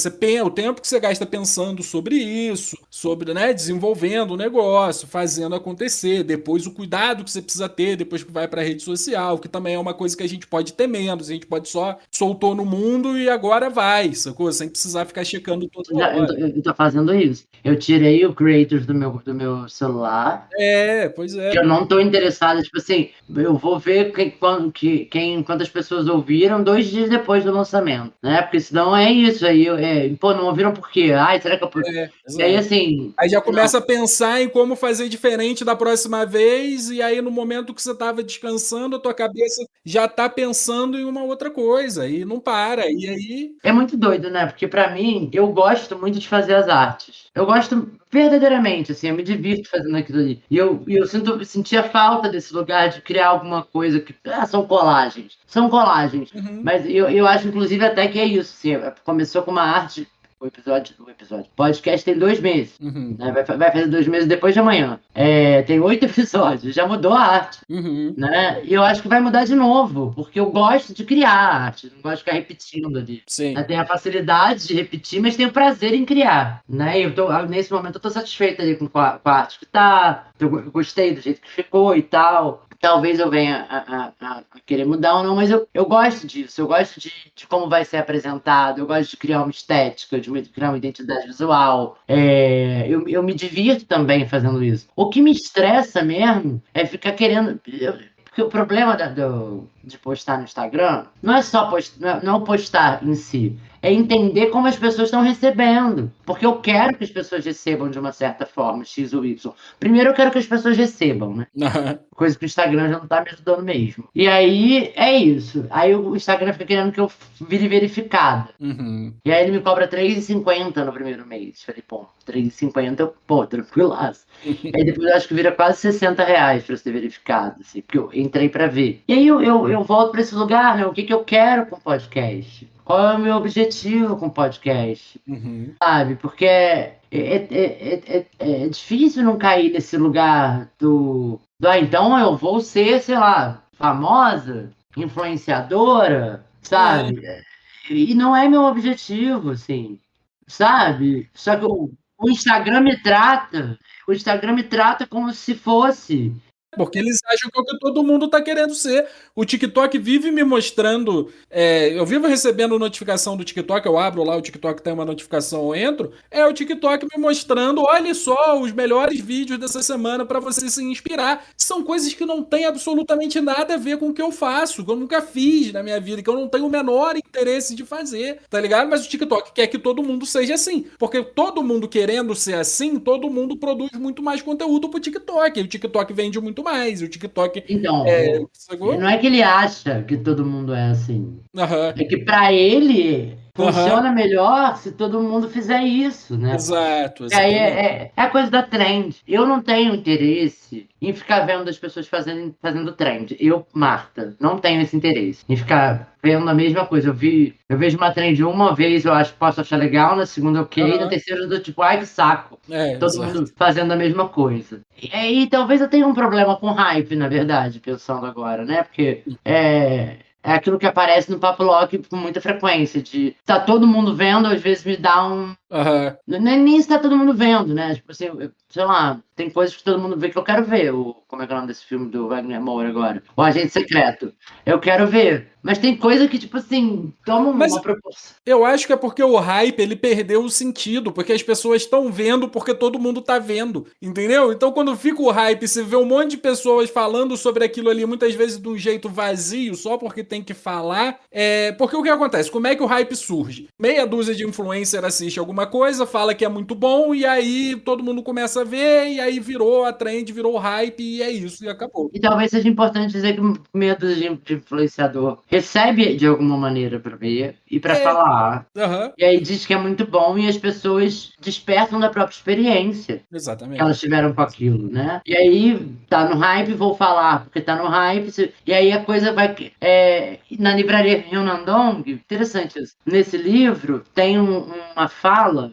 O tempo que você gasta pensando sobre isso, sobre, né, desenvolvendo o negócio, fazendo acontecer, depois o cuidado que você precisa ter depois que vai pra rede social, que também é uma coisa que a gente pode ter menos, a gente pode só soltou no mundo e agora vai, sacou? Sem precisar ficar checando toda hora. Eu tô fazendo isso. Eu tirei o Creators do meu celular. Pois é. Que eu não tô interessado, tipo assim, eu vou ver quantas pessoas ouviram 2 dias depois do lançamento, né? Porque senão é isso aí, pô, não ouviram por quê? Ai, será que eu... E aí, assim... Aí já começa a pensar em como fazer diferente da próxima vez, e aí no momento que você tava descansando, a tua cabeça já tá pensando em uma outra coisa, e não para, e aí... É muito doido, né? Porque pra mim, eu gosto muito de fazer as artes. Eu gosto verdadeiramente, assim, eu me divirto fazendo aquilo ali. E eu sentia falta desse lugar de criar alguma coisa que... são colagens. São colagens. Uhum. Mas eu acho, inclusive, até que é isso, assim, começou com uma arte... O episódio. Podcast tem 2 meses. Uhum. Né? Vai fazer 2 meses depois de amanhã. Tem 8 episódios. Já mudou a arte. Uhum. Né? E eu acho que vai mudar de novo. Porque eu gosto de criar arte. Não gosto de ficar repetindo ali. Sim. Tem a facilidade de repetir, mas tem o prazer em criar. Né? E nesse momento eu tô satisfeita ali com a arte que tá. Eu gostei do jeito que ficou e tal. Talvez eu venha a querer mudar ou não, mas eu gosto disso. Eu gosto de como vai ser apresentado. Eu gosto de criar uma estética, de criar uma identidade visual. Eu me divirto também fazendo isso. O que me estressa mesmo é ficar querendo... Porque o problema de postar no Instagram não é só não postar em si. É entender como as pessoas estão recebendo. Porque eu quero que as pessoas recebam de uma certa forma, X ou Y. Primeiro eu quero que as pessoas recebam, né? Coisa que o Instagram já não tá me ajudando mesmo. E aí, é isso. Aí o Instagram fica querendo que eu vire verificada. Uhum. E aí ele me cobra R$3,50 no primeiro mês. Falei, pô, R$3,50, pô, tranquilaço. Aí depois eu acho que vira quase R$60 pra ser verificado, assim, porque eu entrei pra ver. E aí eu volto pra esse lugar, né? O que eu quero com o podcast? Qual é o meu objetivo com o podcast? Uhum. Sabe? Porque é difícil não cair nesse lugar então eu vou ser, sei lá, famosa, influenciadora, sabe? E não é meu objetivo, assim, sabe? Só que o Instagram me trata como se fosse. Porque eles acham que é o que todo mundo tá querendo ser. O TikTok vive me mostrando. Eu vivo recebendo notificação do TikTok, eu abro lá o TikTok, tem uma notificação, eu entro. É o TikTok me mostrando, olha só, os melhores vídeos dessa semana para você se inspirar. São coisas que não tem absolutamente nada a ver com o que eu faço, que eu nunca fiz na minha vida, que eu não tenho o menor interesse de fazer, tá ligado? Mas o TikTok quer que todo mundo seja assim. Porque todo mundo querendo ser assim, todo mundo produz muito mais conteúdo pro TikTok. E o TikTok vende muito mais. O TikTok. Então, sacou? não é que ele acha que todo mundo é assim. Aham. É que pra ele funciona melhor se todo mundo fizer isso, né? Exato. E aí é a coisa da trend. Eu não tenho interesse em ficar vendo as pessoas fazendo trend. Eu, Marta, não tenho esse interesse em ficar vendo a mesma coisa. Eu vejo uma trend uma vez, eu posso achar legal, na segunda ok, na terceira eu dou tipo, ai que saco. Todo mundo fazendo a mesma coisa. E aí talvez eu tenha um problema com hype, na verdade, pensando agora, né? Porque é aquilo que aparece no Papo Lock com muita frequência, de tá todo mundo vendo, às vezes me dá um... Nem se tá todo mundo vendo, né? Tipo assim, sei lá, tem coisas que todo mundo vê que eu quero ver. Como é que é o nome desse filme do Wagner Moura agora? O Agente Secreto. Eu quero ver. Mas tem coisa que, tipo assim, toma uma proporção. Eu acho que é porque o hype, ele perdeu o sentido, porque as pessoas estão vendo porque todo mundo tá vendo, entendeu? Então quando fica o hype, você vê um monte de pessoas falando sobre aquilo ali, muitas vezes de um jeito vazio, só porque tem que falar. Porque o que acontece? Como é que o hype surge? Meia dúzia de influencer assiste alguma coisa, fala que é muito bom, e aí todo mundo começa a ver, e aí virou a trend, virou o hype, e é isso, e acabou. E talvez seja importante dizer que medo de influenciador recebe de alguma maneira para ver e para falar. Aham, E aí diz que é muito bom e as pessoas despertam da própria experiência que exatamente. elas tiveram com aquilo, né? E aí tá no hype, vou falar, porque tá no hype. E aí a coisa vai. Na livraria Yunandong, interessante isso. Nesse livro tem uma fala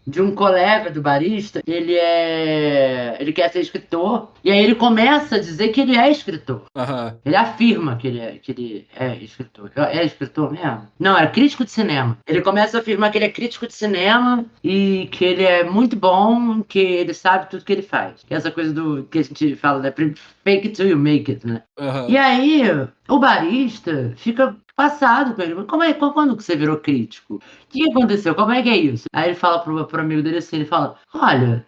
de um colega do barista, ele quer ser escritor, e aí ele começa a dizer que ele é escritor. Aham. Ele afirma que ele é escritor. É escritor mesmo? Não, é crítico de cinema. Ele começa a afirmar que ele é crítico de cinema e que ele é muito bom, que ele sabe tudo que ele faz. Essa coisa do que a gente fala, né? Fake it till you make it, né? Aham. E aí, o barista fica passado com ele. Quando que você virou crítico? O que aconteceu? Como é que é isso? Aí ele fala pro amigo dele assim, ele fala, olha,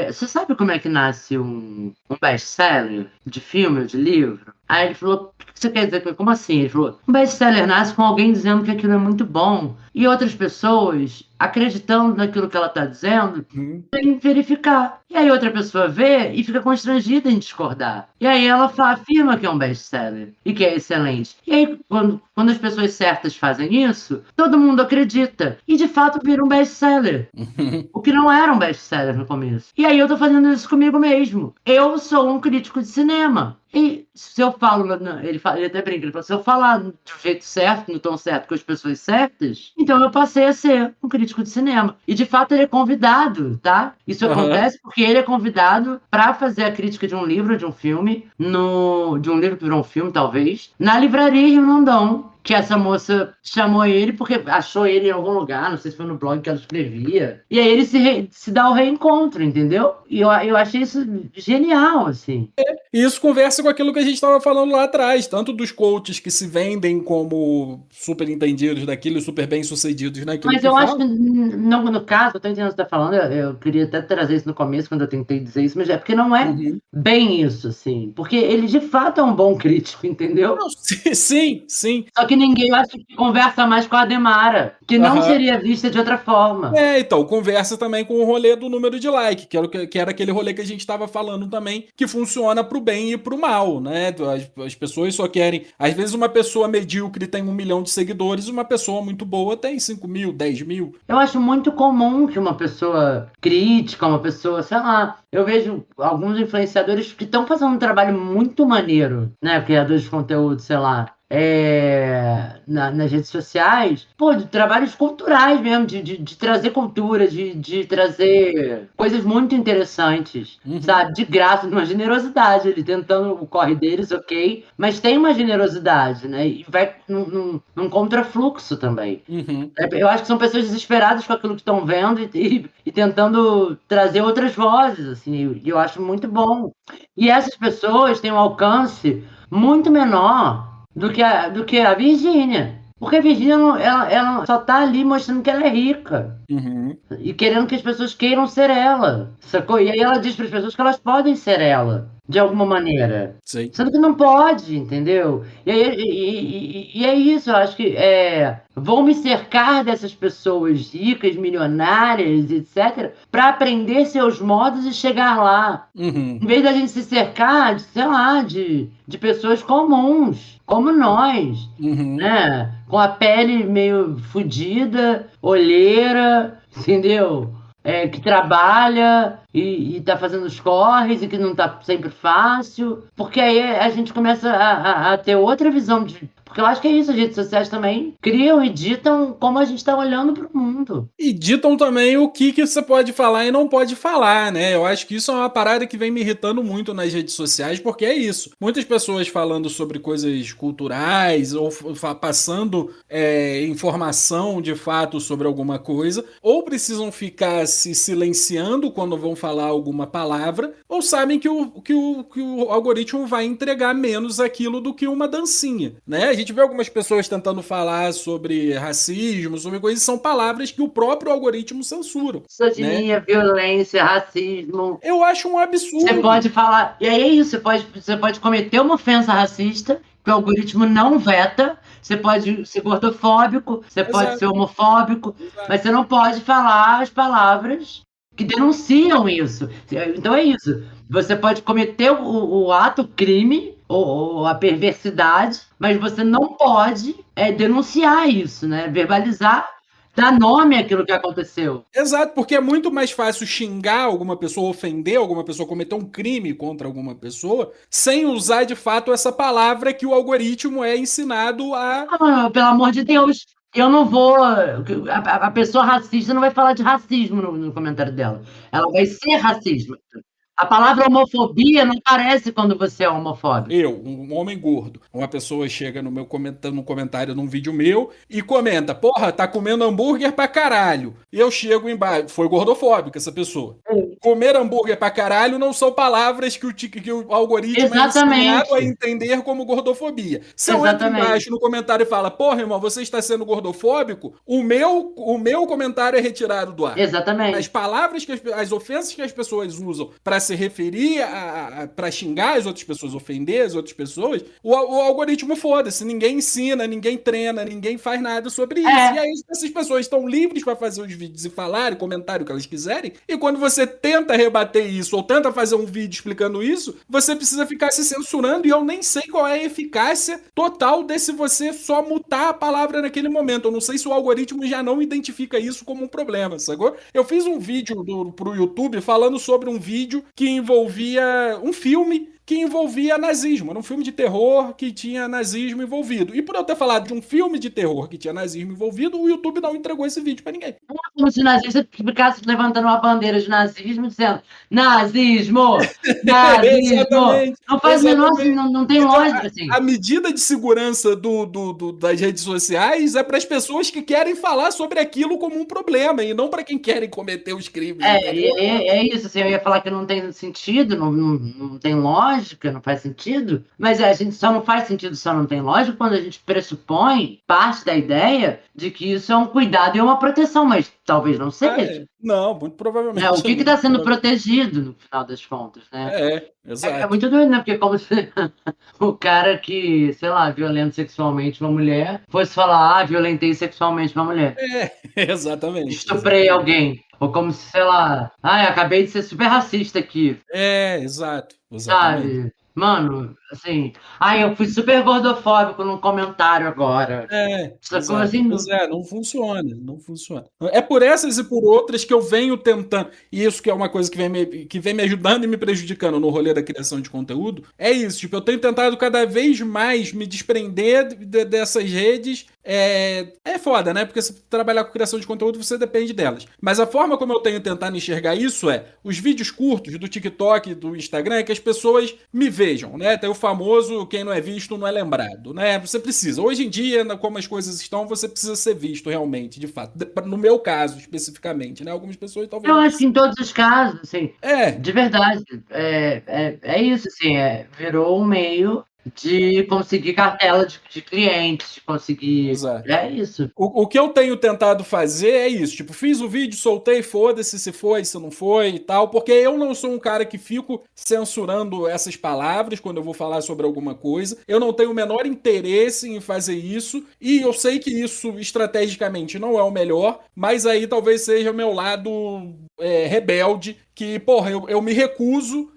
você sabe como é que nasce um best-seller de filme ou de livro? Aí ele falou, o que você quer dizer? Como assim? Ele falou, um best-seller nasce com alguém dizendo que aquilo é muito bom e outras pessoas acreditando naquilo que ela está dizendo Uhum. sem verificar. E aí outra pessoa vê e fica constrangida em discordar. E aí ela afirma que é um best-seller e que é excelente. E aí quando as pessoas certas fazem isso, todo mundo acredita. E de fato vira um best-seller. O que não era um best-seller no começo. E aí eu tô fazendo isso comigo mesmo. Eu sou um crítico de cinema. E se eu falo, ele até brinca, ele fala, se eu falar do jeito certo, no tom certo, com as pessoas certas, então eu passei a ser um crítico de cinema. E de fato ele é convidado, tá? Isso acontece porque ele é convidado para fazer a crítica de um livro, de um filme, de um livro que virou um filme, talvez, na livraria Rimondon. Que essa moça chamou ele porque achou ele em algum lugar, não sei se foi no blog que ela escrevia. E aí ele se dá o reencontro, entendeu? E eu achei isso genial, assim. E isso conversa com aquilo que a gente estava falando lá atrás, tanto dos coaches que se vendem como super entendidos daquilo, super bem-sucedidos naquilo Mas que eu acho falam. que, no caso, eu tô entendendo o que você tá falando, eu queria até trazer isso no começo, quando eu tentei dizer isso, mas é porque não é Uhum. bem isso, assim. Porque ele, de fato, é um bom crítico, entendeu? Não, sim, sim. Só que ninguém, eu acho que conversa mais com a Ademara, que não seria vista de outra forma. Então, conversa também com o rolê do número de like, que era aquele rolê que a gente estava falando também, que funciona pro bem e pro mal, né? As pessoas só querem. Às vezes, uma pessoa medíocre tem 1 milhão de seguidores, uma pessoa muito boa tem 5 mil, 10 mil. Eu acho muito comum que uma pessoa crítica, uma pessoa, sei lá, eu vejo alguns influenciadores que estão fazendo um trabalho muito maneiro, né? Criadores de conteúdo, sei lá. Nas redes sociais, de trabalhos culturais mesmo, de trazer cultura, de trazer coisas muito interessantes, sabe? De graça, de uma generosidade, ele tentando o corre deles, ok, mas tem uma generosidade, né? E vai num contrafluxo também. Eu acho que são pessoas desesperadas com aquilo que estão vendo e tentando trazer outras vozes, assim, e eu acho muito bom. E essas pessoas têm um alcance muito menor do que a Virgínia. Porque a Virgínia, ela só tá ali mostrando que ela é rica. E querendo que as pessoas queiram ser ela. Sacou? E aí ela diz para as pessoas que elas podem ser ela. De alguma maneira. Sim. Sendo que não pode, entendeu? E é isso, eu acho que vou me cercar dessas pessoas ricas, milionárias, etc., para aprender seus modos e chegar lá. Em vez da gente se cercar, sei lá, de pessoas comuns, como nós, né? Com a pele meio fodida, olheira, entendeu? Que trabalha e tá fazendo os corres e que não tá sempre fácil, porque aí a gente começa a ter outra visão porque eu acho que é isso, as redes sociais também criam e ditam como a gente tá olhando pro mundo. E ditam também o que você pode falar e não pode falar, né? Eu acho que isso é uma parada que vem me irritando muito nas redes sociais, porque é isso. Muitas pessoas falando sobre coisas culturais ou passando informação de fato sobre alguma coisa, ou precisam ficar se silenciando quando vão falar alguma palavra, ou sabem que o algoritmo vai entregar menos aquilo do que uma dancinha, né? A gente vê algumas pessoas tentando falar sobre racismo, sobre coisas, são palavras que o próprio algoritmo censura. Misoginia, né? Violência, racismo. Eu acho um absurdo. Você pode falar... E aí é isso, você pode cometer uma ofensa racista, que o algoritmo não veta. Você pode ser gordofóbico, você pode ser homofóbico, mas você não pode falar as palavras que denunciam isso. Então é isso. Você pode cometer o ato, o crime, ou a perversidade, mas você não pode denunciar isso, né? Verbalizar, dar nome àquilo que aconteceu. Exato, porque é muito mais fácil xingar alguma pessoa, ofender alguma pessoa, cometer um crime contra alguma pessoa, sem usar de fato essa palavra que o algoritmo é ensinado a. Ah, pelo amor de Deus, eu não vou. A pessoa racista não vai falar de racismo no comentário dela. Ela vai ser racista. A palavra homofobia não aparece quando você é homofóbico. Eu, um homem gordo, uma pessoa chega no comentário num vídeo meu e comenta: porra, tá comendo hambúrguer pra caralho. E eu chego embaixo. Foi gordofóbica essa pessoa. Comer hambúrguer pra caralho não são palavras que o algoritmo é ensinado a Exatamente. entender como gordofobia. Se eu entro Exatamente. embaixo no comentário e falo: porra, irmão, você está sendo gordofóbico, o meu comentário é retirado do ar. As Exatamente. palavras, as ofensas que as pessoas usam para se referir para xingar as outras pessoas, ofender as outras pessoas, o algoritmo foda-se, ninguém ensina, ninguém treina, ninguém faz nada sobre isso. E É, aí essas pessoas estão livres para fazer os vídeos e falar e comentar o que elas quiserem, e quando você tenta rebater isso ou tenta fazer um vídeo explicando isso, você precisa ficar se censurando, e eu nem sei qual é a eficácia total desse você só mutar a palavra naquele momento. Eu não sei se o algoritmo já não identifica isso como um problema, sacou? Eu fiz um vídeo pro YouTube falando sobre um vídeo que envolvia um filme que envolvia nazismo. Era um filme de terror que tinha nazismo envolvido. E por eu ter falado de um filme de terror que tinha nazismo envolvido, o YouTube não entregou esse vídeo pra ninguém. como se o nazista ficasse levantando uma bandeira de nazismo dizendo nazismo, nazismo. Exatamente, Não faz o menor, exatamente. não tem Então, lógica, assim. a medida de segurança das redes sociais é para as pessoas que querem falar sobre aquilo como um problema e não para quem querem cometer os crimes, entendeu? É isso, assim, eu ia falar que não tem sentido, não tem lógica, não faz sentido, mas a gente só não faz sentido, só não tem lógica quando a gente pressupõe parte da ideia de que isso é um cuidado e uma proteção, mas talvez não seja. Não, muito Né? O provavelmente que não. está sendo protegido no final das contas, né? É Exato. muito doido, né? Porque é como se o cara que, sei lá, violenta sexualmente uma mulher fosse falar, violentei sexualmente uma mulher. Exatamente. Estuprei alguém. Ou como se, sei lá, acabei de ser super racista aqui, Exato. Exatamente. sabe? Mano, assim, eu fui super gordofóbico num comentário agora. Sacou Exato. assim? Pois é, não funciona, não funciona. É por essas e por outras que eu venho tentando, e isso que é uma coisa que vem me ajudando e me prejudicando no rolê da criação de conteúdo, é isso, tipo, eu tenho tentado cada vez mais me desprender dessas redes. É foda, né? Porque se trabalhar com criação de conteúdo, você depende delas. Mas a forma como eu tenho tentado enxergar isso os vídeos curtos do TikTok, do Instagram, é que as pessoas me vejam, né? Tem o famoso quem não é visto não é lembrado, né? Você precisa. Hoje em dia, como as coisas estão, você precisa ser visto realmente, de fato. No meu caso, especificamente, né? Algumas pessoas talvez Eu não acho que precisem. em todos os casos, assim, É, de verdade, é isso, assim, virou um meio de conseguir cartela de clientes, de conseguir. exato. É isso. O que eu tenho tentado fazer é isso, tipo, fiz o vídeo, soltei, foda-se se foi, se não foi e tal, porque eu não sou um cara que fico censurando essas palavras quando eu vou falar sobre alguma coisa, eu não tenho o menor interesse em fazer isso, e eu sei que isso estrategicamente não é o melhor, mas aí talvez seja o meu lado rebelde, que, porra, eu me recuso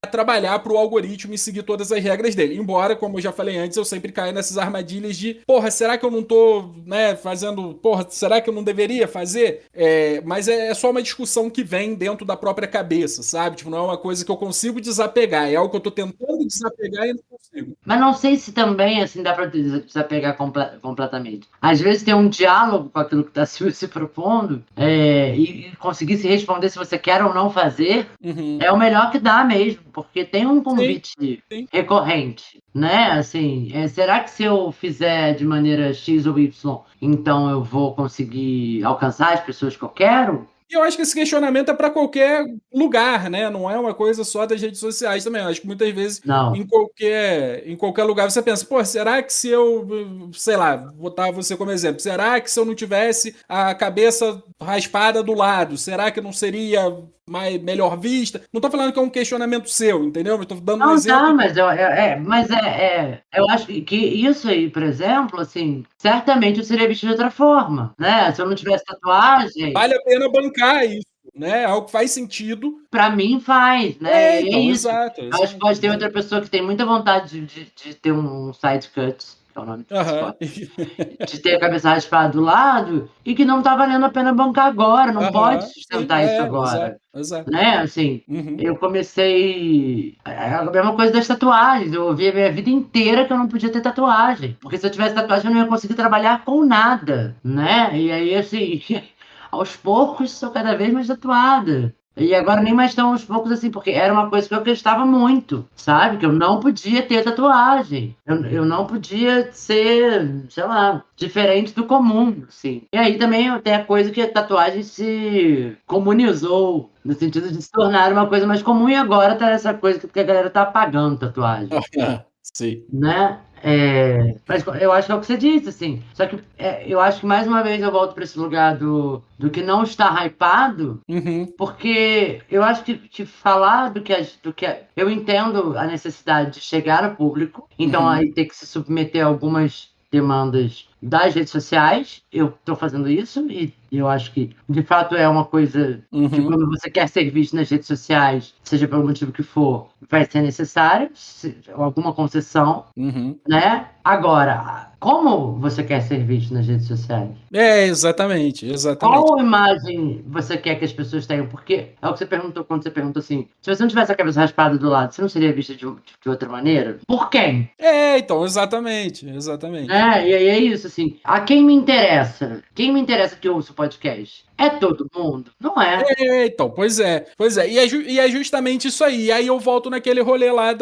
a trabalhar para o algoritmo e seguir todas as regras dele. Embora, como eu já falei antes, eu sempre caio nessas armadilhas de, porra, será que eu não tô, né, fazendo, porra, será que eu não deveria fazer? Mas é só uma discussão que vem dentro da própria cabeça, sabe? Tipo, não é uma coisa que eu consigo desapegar, é algo que eu tô tentando desapegar e não consigo. Mas não sei se também, assim, dá para desapegar completamente. Às vezes tem um diálogo com aquilo que está se propondo, e conseguir se responder se você quer ou não fazer, Uhum. é o melhor que dá mesmo, porque tem um Sim, convite sim. recorrente, né? Assim, será que se eu fizer de maneira X ou Y, então eu vou conseguir alcançar as pessoas que eu quero? E eu acho que esse questionamento é para qualquer lugar, né? Não é uma coisa só das redes sociais também. Eu acho que muitas vezes Não. em qualquer lugar você pensa, pô, será que se eu, sei lá, vou botar você como exemplo, será que se eu não tivesse a cabeça raspada do lado, será que não seria melhor vista? Não tô falando que é um questionamento seu, entendeu? Eu tô dando um Não, tá, exemplo. eu acho que isso aí, por exemplo, assim, certamente eu seria vestido de outra forma, né? Se eu não tivesse tatuagem, Vale a pena bancar isso. né? Algo que faz sentido. Pra mim faz, né? E é Então, isso. exato. Eu acho que pode ter outra pessoa que tem muita vontade de ter um side cut, que é o nome do Aham. de ter a cabeça raspada do lado, e que não tá valendo a pena bancar agora, não pode Aham, sim, sustentar isso agora. exato. Né? Assim, Uhum. eu comecei. É a mesma coisa das tatuagens. Eu ouvi a minha vida inteira que eu não podia ter tatuagem. Porque se eu tivesse tatuagem, eu não ia conseguir trabalhar com nada, né? E aí, assim, aos poucos, sou cada vez mais tatuada. E agora nem mais tão aos poucos assim, porque era uma coisa que eu acreditava muito, sabe? Que eu não podia ter tatuagem. Eu não podia ser, sei lá, diferente do comum, assim. E aí também tem a coisa que a tatuagem se comunizou, no sentido de se tornar uma coisa mais comum, e agora tá essa coisa que a galera tá apagando tatuagem, Sim. né? Mas eu acho que é o que você disse, assim. Só que eu acho que mais uma vez eu volto para esse lugar do que não está hypado, Uhum. porque eu acho que falar eu entendo a necessidade de chegar ao público, então Uhum. aí ter que se submeter a algumas demandas das redes sociais. Eu estou fazendo isso e eu acho que de fato é uma coisa que Uhum. quando você quer ser visto nas redes sociais, seja pelo motivo que for, vai ser necessário alguma concessão, Uhum. né? Agora, como você quer ser visto nas redes sociais? Exatamente. Qual imagem você quer que as pessoas tenham? Porque é o que você perguntou quando você perguntou assim: se você não tivesse a cabeça raspada do lado, você não seria vista de outra maneira? Por quem? Então, exatamente. Né? E aí é isso, assim. A quem me interessa? Quem me interessa que ouça o podcast? É todo mundo? Não é. Então, pois é. E é justamente isso aí. E aí eu volto naquele rolê lá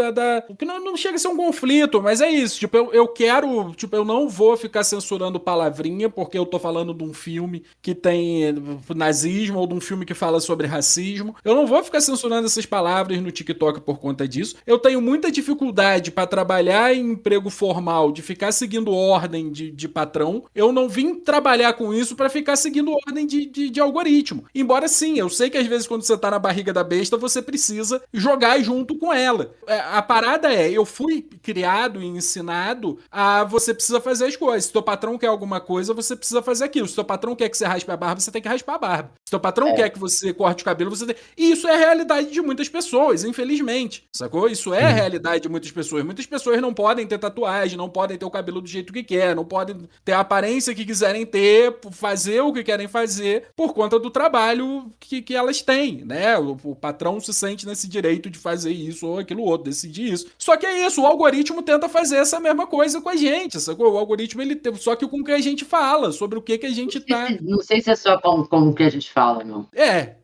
que não chega a ser um conflito, mas é isso. Tipo, eu quero. Tipo, eu não vou ficar censurando palavrinha porque eu tô falando de um filme que tem nazismo ou de um filme que fala sobre racismo. Eu não vou ficar censurando essas palavras no TikTok por conta disso. Eu tenho muita dificuldade para trabalhar em emprego formal, de ficar seguindo ordem de patrão. Eu não vim trabalhar com isso para ficar seguindo ordem de algoritmo. Embora sim, eu sei que às vezes quando você tá na barriga da besta, você precisa jogar junto com ela. A parada eu fui criado e ensinado a você precisa fazer as coisas. Se teu patrão quer alguma coisa, você precisa fazer aquilo. Se teu patrão quer que você raspe a barba, você tem que raspar a barba. Se teu patrão quer que você corte o cabelo, você tem... E isso é a realidade de muitas pessoas, infelizmente. Sacou? Isso é a realidade de muitas pessoas. Muitas pessoas não podem ter tatuagem, não podem ter o cabelo do jeito que quer, não podem ter a aparência que quiserem ter, fazer o que querem fazer por conta do trabalho que elas têm, né? O patrão se sente nesse direito de fazer isso ou aquilo outro, decidir isso. Só que é isso, o algoritmo tenta fazer essa mesma coisa com a gente, sacou? O algoritmo, ele só que com o que a gente fala, sobre o que a gente tá... Não sei se é só como que a gente fala, não.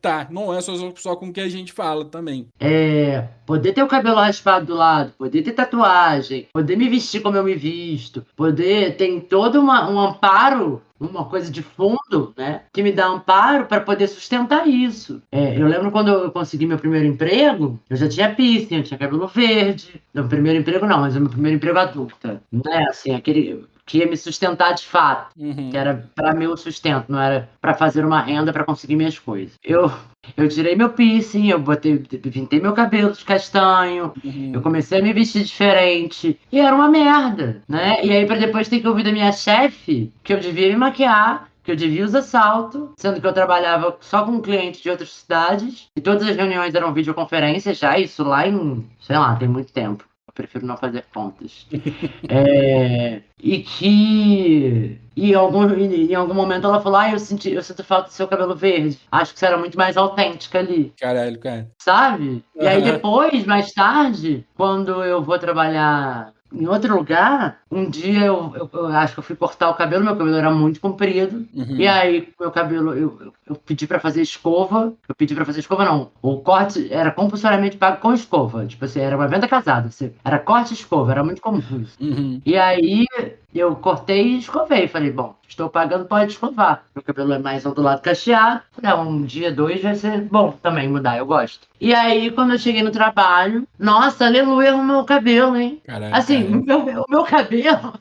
Tá, não é só com o que a gente fala também. Poder ter o cabelo raspado do lado, poder ter tatuagem, poder me vestir como eu me visto, poder ter todo um amparo, uma coisa de fundo, né? Que me dá amparo para poder sustentar isso. Eu lembro quando eu consegui meu primeiro emprego, eu já tinha piercing, eu tinha cabelo verde. Meu primeiro emprego não, mas o meu primeiro emprego adulta, né? Assim, aquele que ia me sustentar de fato, que era para meu sustento, não era para fazer uma renda para conseguir minhas coisas. Eu tirei meu piercing, pintei meu cabelo de castanho, eu comecei a me vestir diferente, e era uma merda, né? E aí para depois ter que ouvir da minha chefe que eu devia me maquiar, que eu devia usar salto, sendo que eu trabalhava só com clientes de outras cidades, e todas as reuniões eram videoconferência já, isso lá em, sei lá, tem muito tempo. Eu prefiro não fazer contas. E que em algum momento ela falou: eu sinto falta do seu cabelo verde. Acho que você era muito mais autêntica ali. Caralho, cara. Sabe? E aí depois, mais tarde, quando eu vou trabalhar em outro lugar, um dia eu acho que eu fui cortar o cabelo, meu cabelo era muito comprido. E aí, meu cabelo, eu pedi pra fazer escova. Eu pedi pra fazer escova, não. O corte era compulsoriamente pago com escova. Tipo assim, era uma venda casada. Era corte e escova, era muito comum isso. E aí, eu cortei e escovei. Falei, bom, estou pagando, pode escovar. Meu cabelo é mais ondulado, cacheado. Falei, um dia, 2 vai ser bom também mudar, eu gosto. E aí, quando eu cheguei no trabalho, nossa, aleluia, o meu cabelo, hein? Caralho, Assim, o meu cabelo,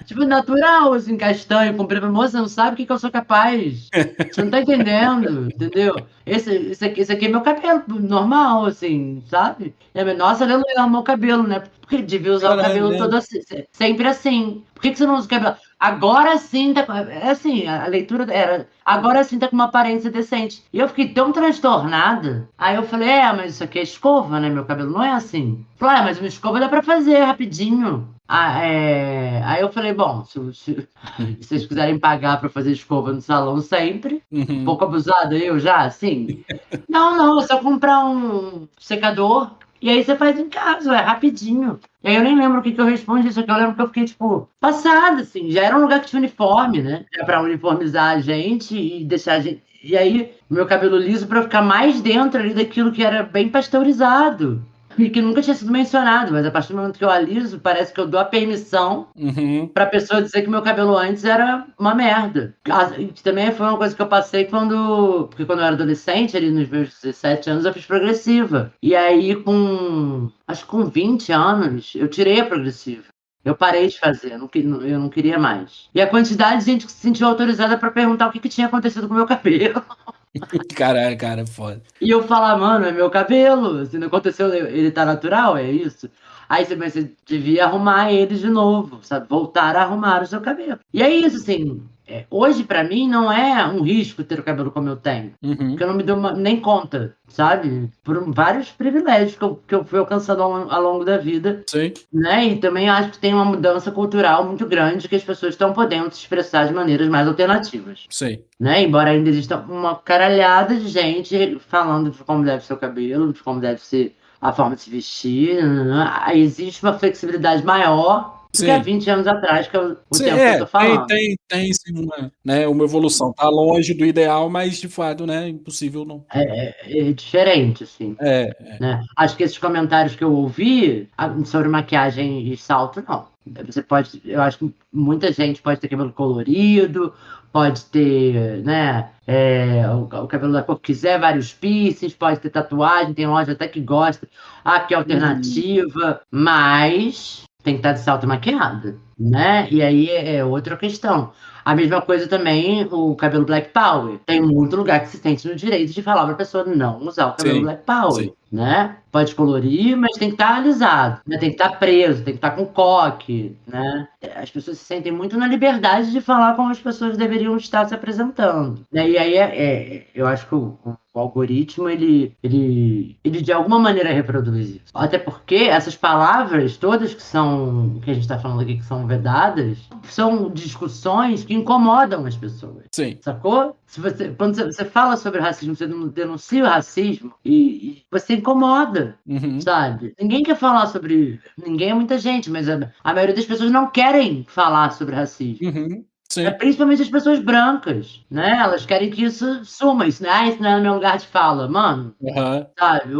tipo, natural, assim, castanho, comprido. Moça, não sabe o que eu sou capaz. Você não tá entendendo, entendeu? Esse aqui é meu cabelo normal, assim, sabe? Nossa, aleluia, o meu cabelo, né? Porque devia usar o cabelo todo assim, sempre assim. Por que você não usa o cabelo? agora sim tá. É assim, a leitura era. Agora sim tá com uma aparência decente. E eu fiquei tão transtornada. Aí eu falei, mas isso aqui é escova, né? Meu cabelo não é assim. Falei, mas uma escova dá pra fazer rapidinho. Aí eu falei, bom, se vocês quiserem pagar pra fazer escova no salão sempre, um Uhum. pouco abusada eu já, assim. Não, é só comprar um secador e aí você faz em casa, é rapidinho. E aí eu nem lembro o que eu respondi, só que eu lembro que eu fiquei, tipo, passada, assim. Já era um lugar que tinha uniforme, né? Era pra uniformizar a gente e deixar a gente. E aí, meu cabelo liso pra ficar mais dentro ali daquilo que era bem pasteurizado. E que nunca tinha sido mencionado, mas a partir do momento que eu aliso, parece que eu dou a permissão Uhum. pra pessoa dizer que meu cabelo antes era uma merda. E também foi uma coisa que eu passei quando. Porque quando eu era adolescente, ali nos meus 17 anos, eu fiz progressiva. E aí, acho que com 20 anos, eu tirei a progressiva. Eu parei de fazer, eu não queria mais. E a quantidade de gente que se sentiu autorizada pra perguntar o que tinha acontecido com o meu cabelo. Caralho, cara, foda. E eu falar, mano, é meu cabelo. Se não aconteceu, ele tá natural, é isso. Aí você devia arrumar ele de novo, sabe? Voltar a arrumar o seu cabelo. E é isso, assim. Hoje, pra mim, não é um risco ter o cabelo como eu tenho. Uhum. Porque eu não me dou nem conta, sabe? Por vários privilégios que eu fui alcançando ao longo da vida. Sim. Né? E também acho que tem uma mudança cultural muito grande que as pessoas estão podendo se expressar de maneiras mais alternativas. Sim. Né? Embora ainda exista uma caralhada de gente falando de como deve ser o cabelo, de como deve ser a forma de se vestir, existe uma flexibilidade maior do que há Sim. 20 anos atrás, que é o Sim, tempo que eu tô falando. tem sim uma evolução. Tá longe do ideal, mas de fato, né? Impossível não. É diferente, assim. É. Né? Acho que esses comentários que eu ouvi sobre maquiagem e salto, não. Eu acho que muita gente pode ter cabelo colorido, pode ter, né, o cabelo da cor que quiser, vários piercings, pode ter tatuagem, tem loja até que gosta, que é alternativa, mas tem que estar de salto maquiada, né? E aí é outra questão. A mesma coisa também o cabelo Black Power. Tem muito lugar que se sente no direito de falar para a pessoa não usar o cabelo Sim, Black Power, sim. né? Pode colorir, mas tem que estar alisado, né? Tem que estar preso, tem que estar com coque, né? As pessoas se sentem muito na liberdade de falar como as pessoas deveriam estar se apresentando, né? E aí eu acho que o algoritmo, ele de alguma maneira reproduz isso. Até porque essas palavras todas que a gente está falando aqui que são vedadas, são discussões que incomodam as pessoas. Sim. Sacou? Quando você fala sobre racismo, você denuncia o racismo e você incomoda, Uhum. sabe? Ninguém quer falar sobre... Ninguém é muita gente, mas a maioria das pessoas não querem falar sobre racismo. Uhum. Sim. Principalmente as pessoas brancas, né? Elas querem que isso suma. Isso não é no meu lugar de fala. Mano, Uhum. sabe?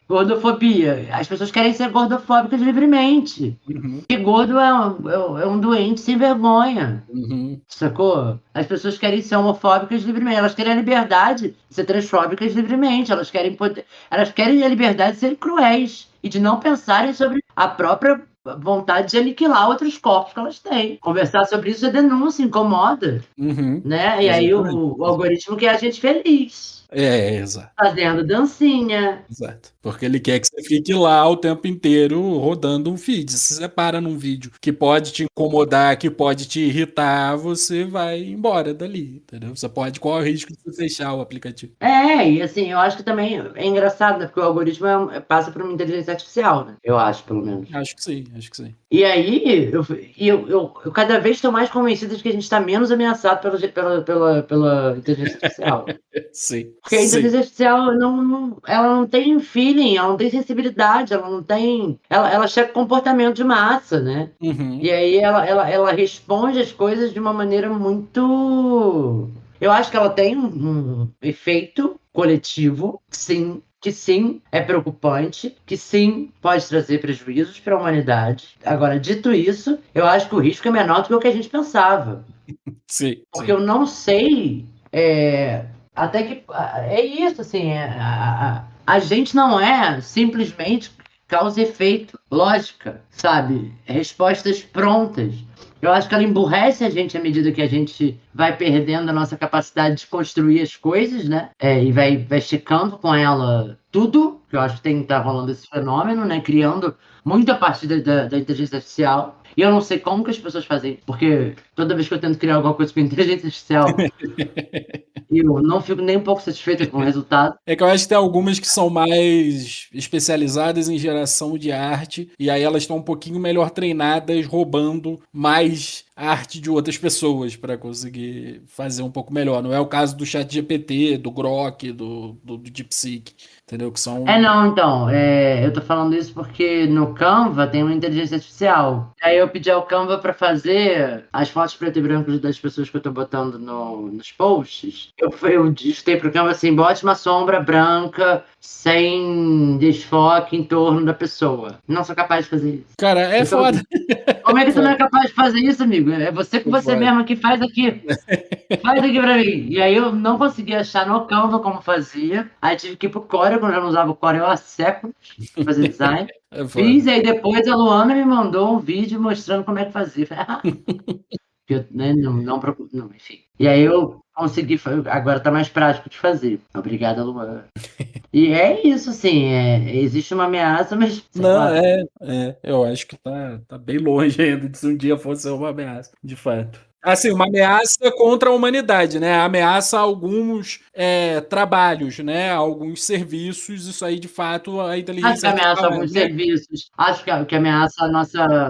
Gordofobia. As pessoas querem ser gordofóbicas livremente. Uhum. Porque gordo é um doente sem vergonha. Uhum. Sacou? As pessoas querem ser homofóbicas livremente. Elas querem a liberdade de ser transfóbicas livremente. Elas querem a liberdade de serem cruéis e de não pensarem sobre a própria vontade de aniquilar outros corpos que elas têm. Conversar sobre isso é denúncia, incomoda. Uhum. Né? E aí o algoritmo quer a gente feliz. Exato. Fazendo dancinha. Exato. Porque ele quer que você fique lá o tempo inteiro rodando um feed. Se você para num vídeo que pode te incomodar, que pode te irritar, você vai embora dali, entendeu? Você pode correr o risco de você fechar o aplicativo. E assim, eu acho que também é engraçado, né? Porque o algoritmo passa por uma inteligência artificial, né? Eu acho, pelo menos. Acho que sim. E aí, eu cada vez estou mais convencido de que a gente está menos ameaçado pela inteligência artificial. Sim. Porque a inteligência artificial ela não tem feeling, ela não tem sensibilidade, ela não tem. Ela checa comportamento de massa, né? Uhum. E aí ela responde as coisas de uma maneira muito. Eu acho que ela tem um efeito coletivo, sim, que sim é preocupante, que sim pode trazer prejuízos para a humanidade. Agora, dito isso, eu acho que o risco é menor do que o que a gente pensava. Sim. Porque eu não sei. Até que é isso, assim, a gente não é simplesmente causa e efeito, lógica, sabe? Respostas prontas. Eu acho que ela emburrece a gente à medida que a gente vai perdendo a nossa capacidade de construir as coisas, né? E vai checando com ela tudo, que eu acho que tá rolando esse fenômeno, né? Criando muito a partir da inteligência artificial. E eu não sei como que as pessoas fazem, porque toda vez que eu tento criar alguma coisa com inteligência artificial, eu não fico nem um pouco satisfeita com o resultado. É que eu acho que tem algumas que são mais especializadas em geração de arte, e aí elas estão um pouquinho melhor treinadas, roubando mais arte de outras pessoas para conseguir fazer um pouco melhor. Não é o caso do ChatGPT, do Grok, do DeepSeek, entendeu? Que são... Não, então, eu tô falando isso porque no Canva tem uma inteligência artificial. Aí eu pedi ao Canva para fazer as fotos preto e branco das pessoas que eu tô botando nos posts. Eu digitei pro Canva assim, bote uma sombra branca sem desfoque em torno da pessoa. Não sou capaz de fazer isso. Cara, é foda. Como é que você não é capaz de fazer isso, amigo? É você com você mesmo que faz aqui. Faz aqui pra mim. E aí eu não consegui achar no Canva como fazia. Aí tive que ir pro Corel, quando eu não usava o Corel há séculos pra fazer design. Fiz, e aí depois a Luana me mandou um vídeo mostrando como é que fazia. Eu, né, não, enfim. E aí eu consegui, agora tá mais prático de fazer. Obrigada, Luana. E é isso, assim, existe uma ameaça, mas... Não, eu acho que tá bem longe ainda de se um dia fosse uma ameaça, de fato. Assim, uma ameaça contra a humanidade, né? Ameaça a alguns trabalhos, né? Alguns serviços, isso aí, de fato, a inteligência artificial... Acho que ameaça alguns serviços, acho que ameaça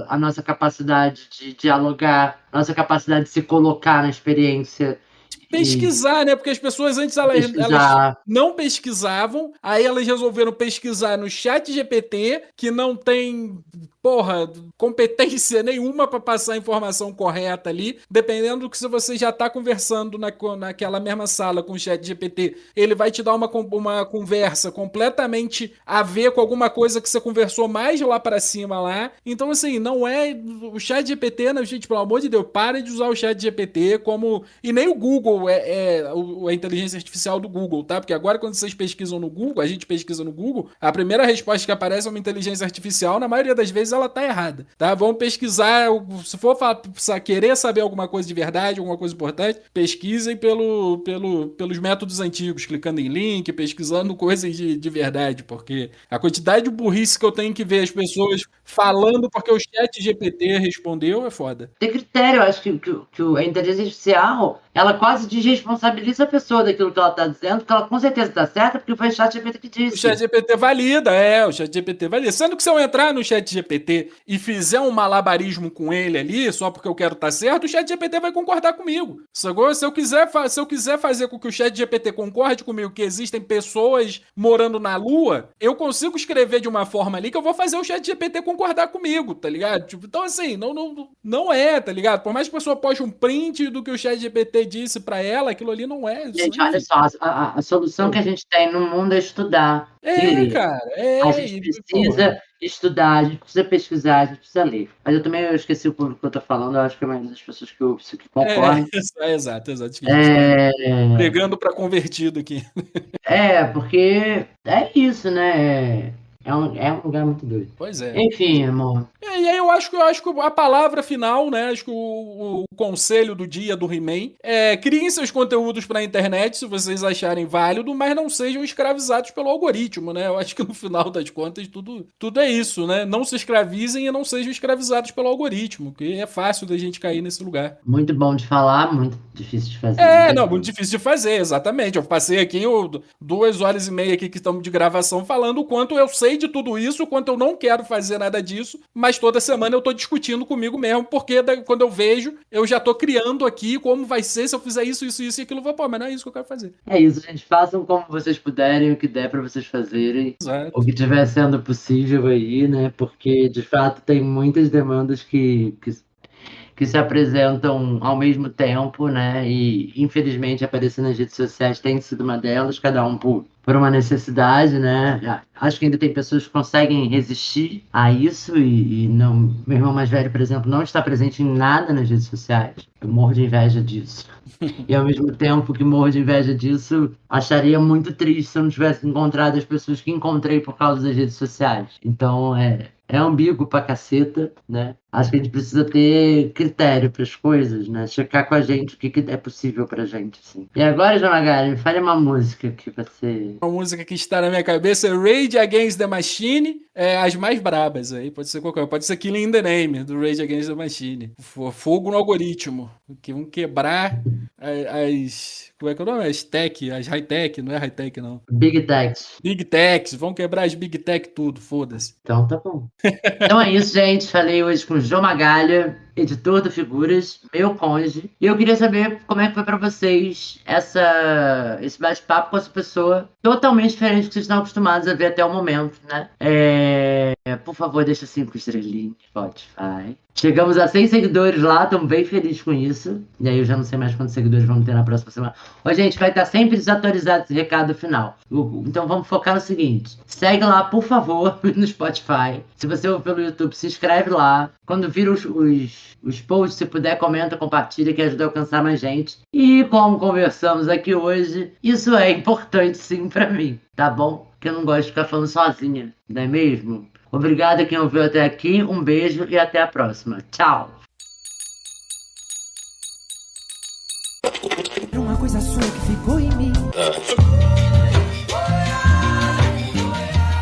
a nossa capacidade de dialogar, a nossa capacidade de se colocar na experiência. Pesquisar, né? Porque as pessoas antes elas não pesquisavam, aí elas resolveram pesquisar no ChatGPT, que não tem, competência nenhuma para passar a informação correta ali. Dependendo do que se você já está conversando naquela mesma sala com o ChatGPT, ele vai te dar uma conversa completamente a ver com alguma coisa que você conversou mais lá para cima lá. Então, assim, não é o ChatGPT, né, gente, pelo amor de Deus, para de usar o ChatGPT como... E nem o Google a inteligência artificial do Google, tá? Porque agora quando vocês pesquisam no Google, a gente pesquisa no Google, a primeira resposta que aparece é uma inteligência artificial, na maioria das vezes ela tá errada, tá? Vamos pesquisar, se for querer saber alguma coisa de verdade, alguma coisa importante, pesquisem pelos métodos antigos, clicando em link, pesquisando coisas de verdade, porque a quantidade de burrice que eu tenho que ver as pessoas falando porque o ChatGPT respondeu é foda. Tem critério, eu acho que a inteligência artificial, ela quase desresponsabiliza a pessoa daquilo que ela está dizendo, porque ela com certeza está certa, porque foi o ChatGPT que disse. O ChatGPT valida, o ChatGPT valida. Sendo que se eu entrar no ChatGPT e fizer um malabarismo com ele ali, só porque eu quero estar certo, o ChatGPT vai concordar comigo. Se eu quiser fazer com que o ChatGPT concorde comigo que existem pessoas morando na Lua, eu consigo escrever de uma forma ali que eu vou fazer o ChatGPT concordar comigo, tá ligado? Tipo, então assim, não é, tá ligado? Por mais que a pessoa poste um print do que o ChatGPT disse pra ela, aquilo ali não é. Gente, olha só, a solução que a gente tem no mundo é estudar. Cara, a gente precisa estudar, a gente precisa pesquisar, a gente precisa ler. Mas eu também esqueci o público que eu tô falando, eu acho que a maioria das pessoas que ouvem isso aqui concordam. Exato. Pregando pra convertido aqui. Porque é isso, né? É um lugar muito doido. Pois é. Enfim, amor. E aí eu acho que a palavra final, né? Acho que o conselho do dia do He-Man criem seus conteúdos pra internet se vocês acharem válido, mas não sejam escravizados pelo algoritmo, né? Eu acho que no final das contas tudo é isso, né? Não se escravizem e não sejam escravizados pelo algoritmo, que é fácil da gente cair nesse lugar. Muito bom de falar, muito difícil de fazer. Muito difícil de fazer, exatamente. Eu passei aqui 2h30 aqui que estamos de gravação falando o quanto eu sei de tudo isso, o quanto eu não quero fazer nada disso, mas toda semana eu tô discutindo comigo mesmo, porque quando eu vejo, eu já tô criando aqui como vai ser se eu fizer isso e aquilo. Mas não é isso que eu quero fazer. É isso, gente. Façam como vocês puderem, o que der pra vocês fazerem. Exato. O que estiver sendo possível aí, né? Porque, de fato, tem muitas demandas que se apresentam ao mesmo tempo, né? E, infelizmente, aparecer nas redes sociais tem sido uma delas, cada um por por uma necessidade, né? Acho que ainda tem pessoas que conseguem resistir a isso e não. Meu irmão mais velho, por exemplo, não está presente em nada nas redes sociais. Eu morro de inveja disso. E ao mesmo tempo que morro de inveja disso, acharia muito triste se eu não tivesse encontrado as pessoas que encontrei por causa das redes sociais. Então é ambíguo pra caceta, né? Acho que a gente precisa ter critério para as coisas, né? Checar com a gente o que é possível pra gente, assim. E agora, João Magalhães, me fale uma música que você... Uma música que está na minha cabeça é Rage Against the Machine, as mais brabas aí, pode ser qualquer, pode ser Killing in the Name, do Rage Against the Machine. Fogo no algoritmo, que vão quebrar como é que é o nome? As tech, as high-tech, não é high-tech não. Big Techs. Big Techs, vão quebrar as Big Tech tudo, foda-se. Então tá bom. Então é isso, gente. Falei hoje com o João Magalha, editor do Figuras, meu cônjuge. E eu queria saber como é que foi pra vocês esse bate-papo com essa pessoa totalmente diferente do que vocês estão acostumados a ver até o momento, né? Por favor, deixa 5 estrelinhas no Spotify. Chegamos a 100 seguidores lá, estamos bem felizes com isso. E aí eu já não sei mais quantos seguidores vamos ter na próxima semana. Ô, gente, vai estar sempre desatualizado esse recado final. Então vamos focar no seguinte. Segue lá, por favor, no Spotify. Se você ouve pelo YouTube, se inscreve lá. Quando vir os posts, se puder, comenta, compartilha, que ajuda a alcançar mais gente. E como conversamos aqui hoje, isso é importante sim pra mim, tá bom? Porque eu não gosto de ficar falando sozinha, não é mesmo? Obrigado a quem ouviu até aqui, um beijo e até a próxima. Tchau! Uma coisa sua que ficou em mim.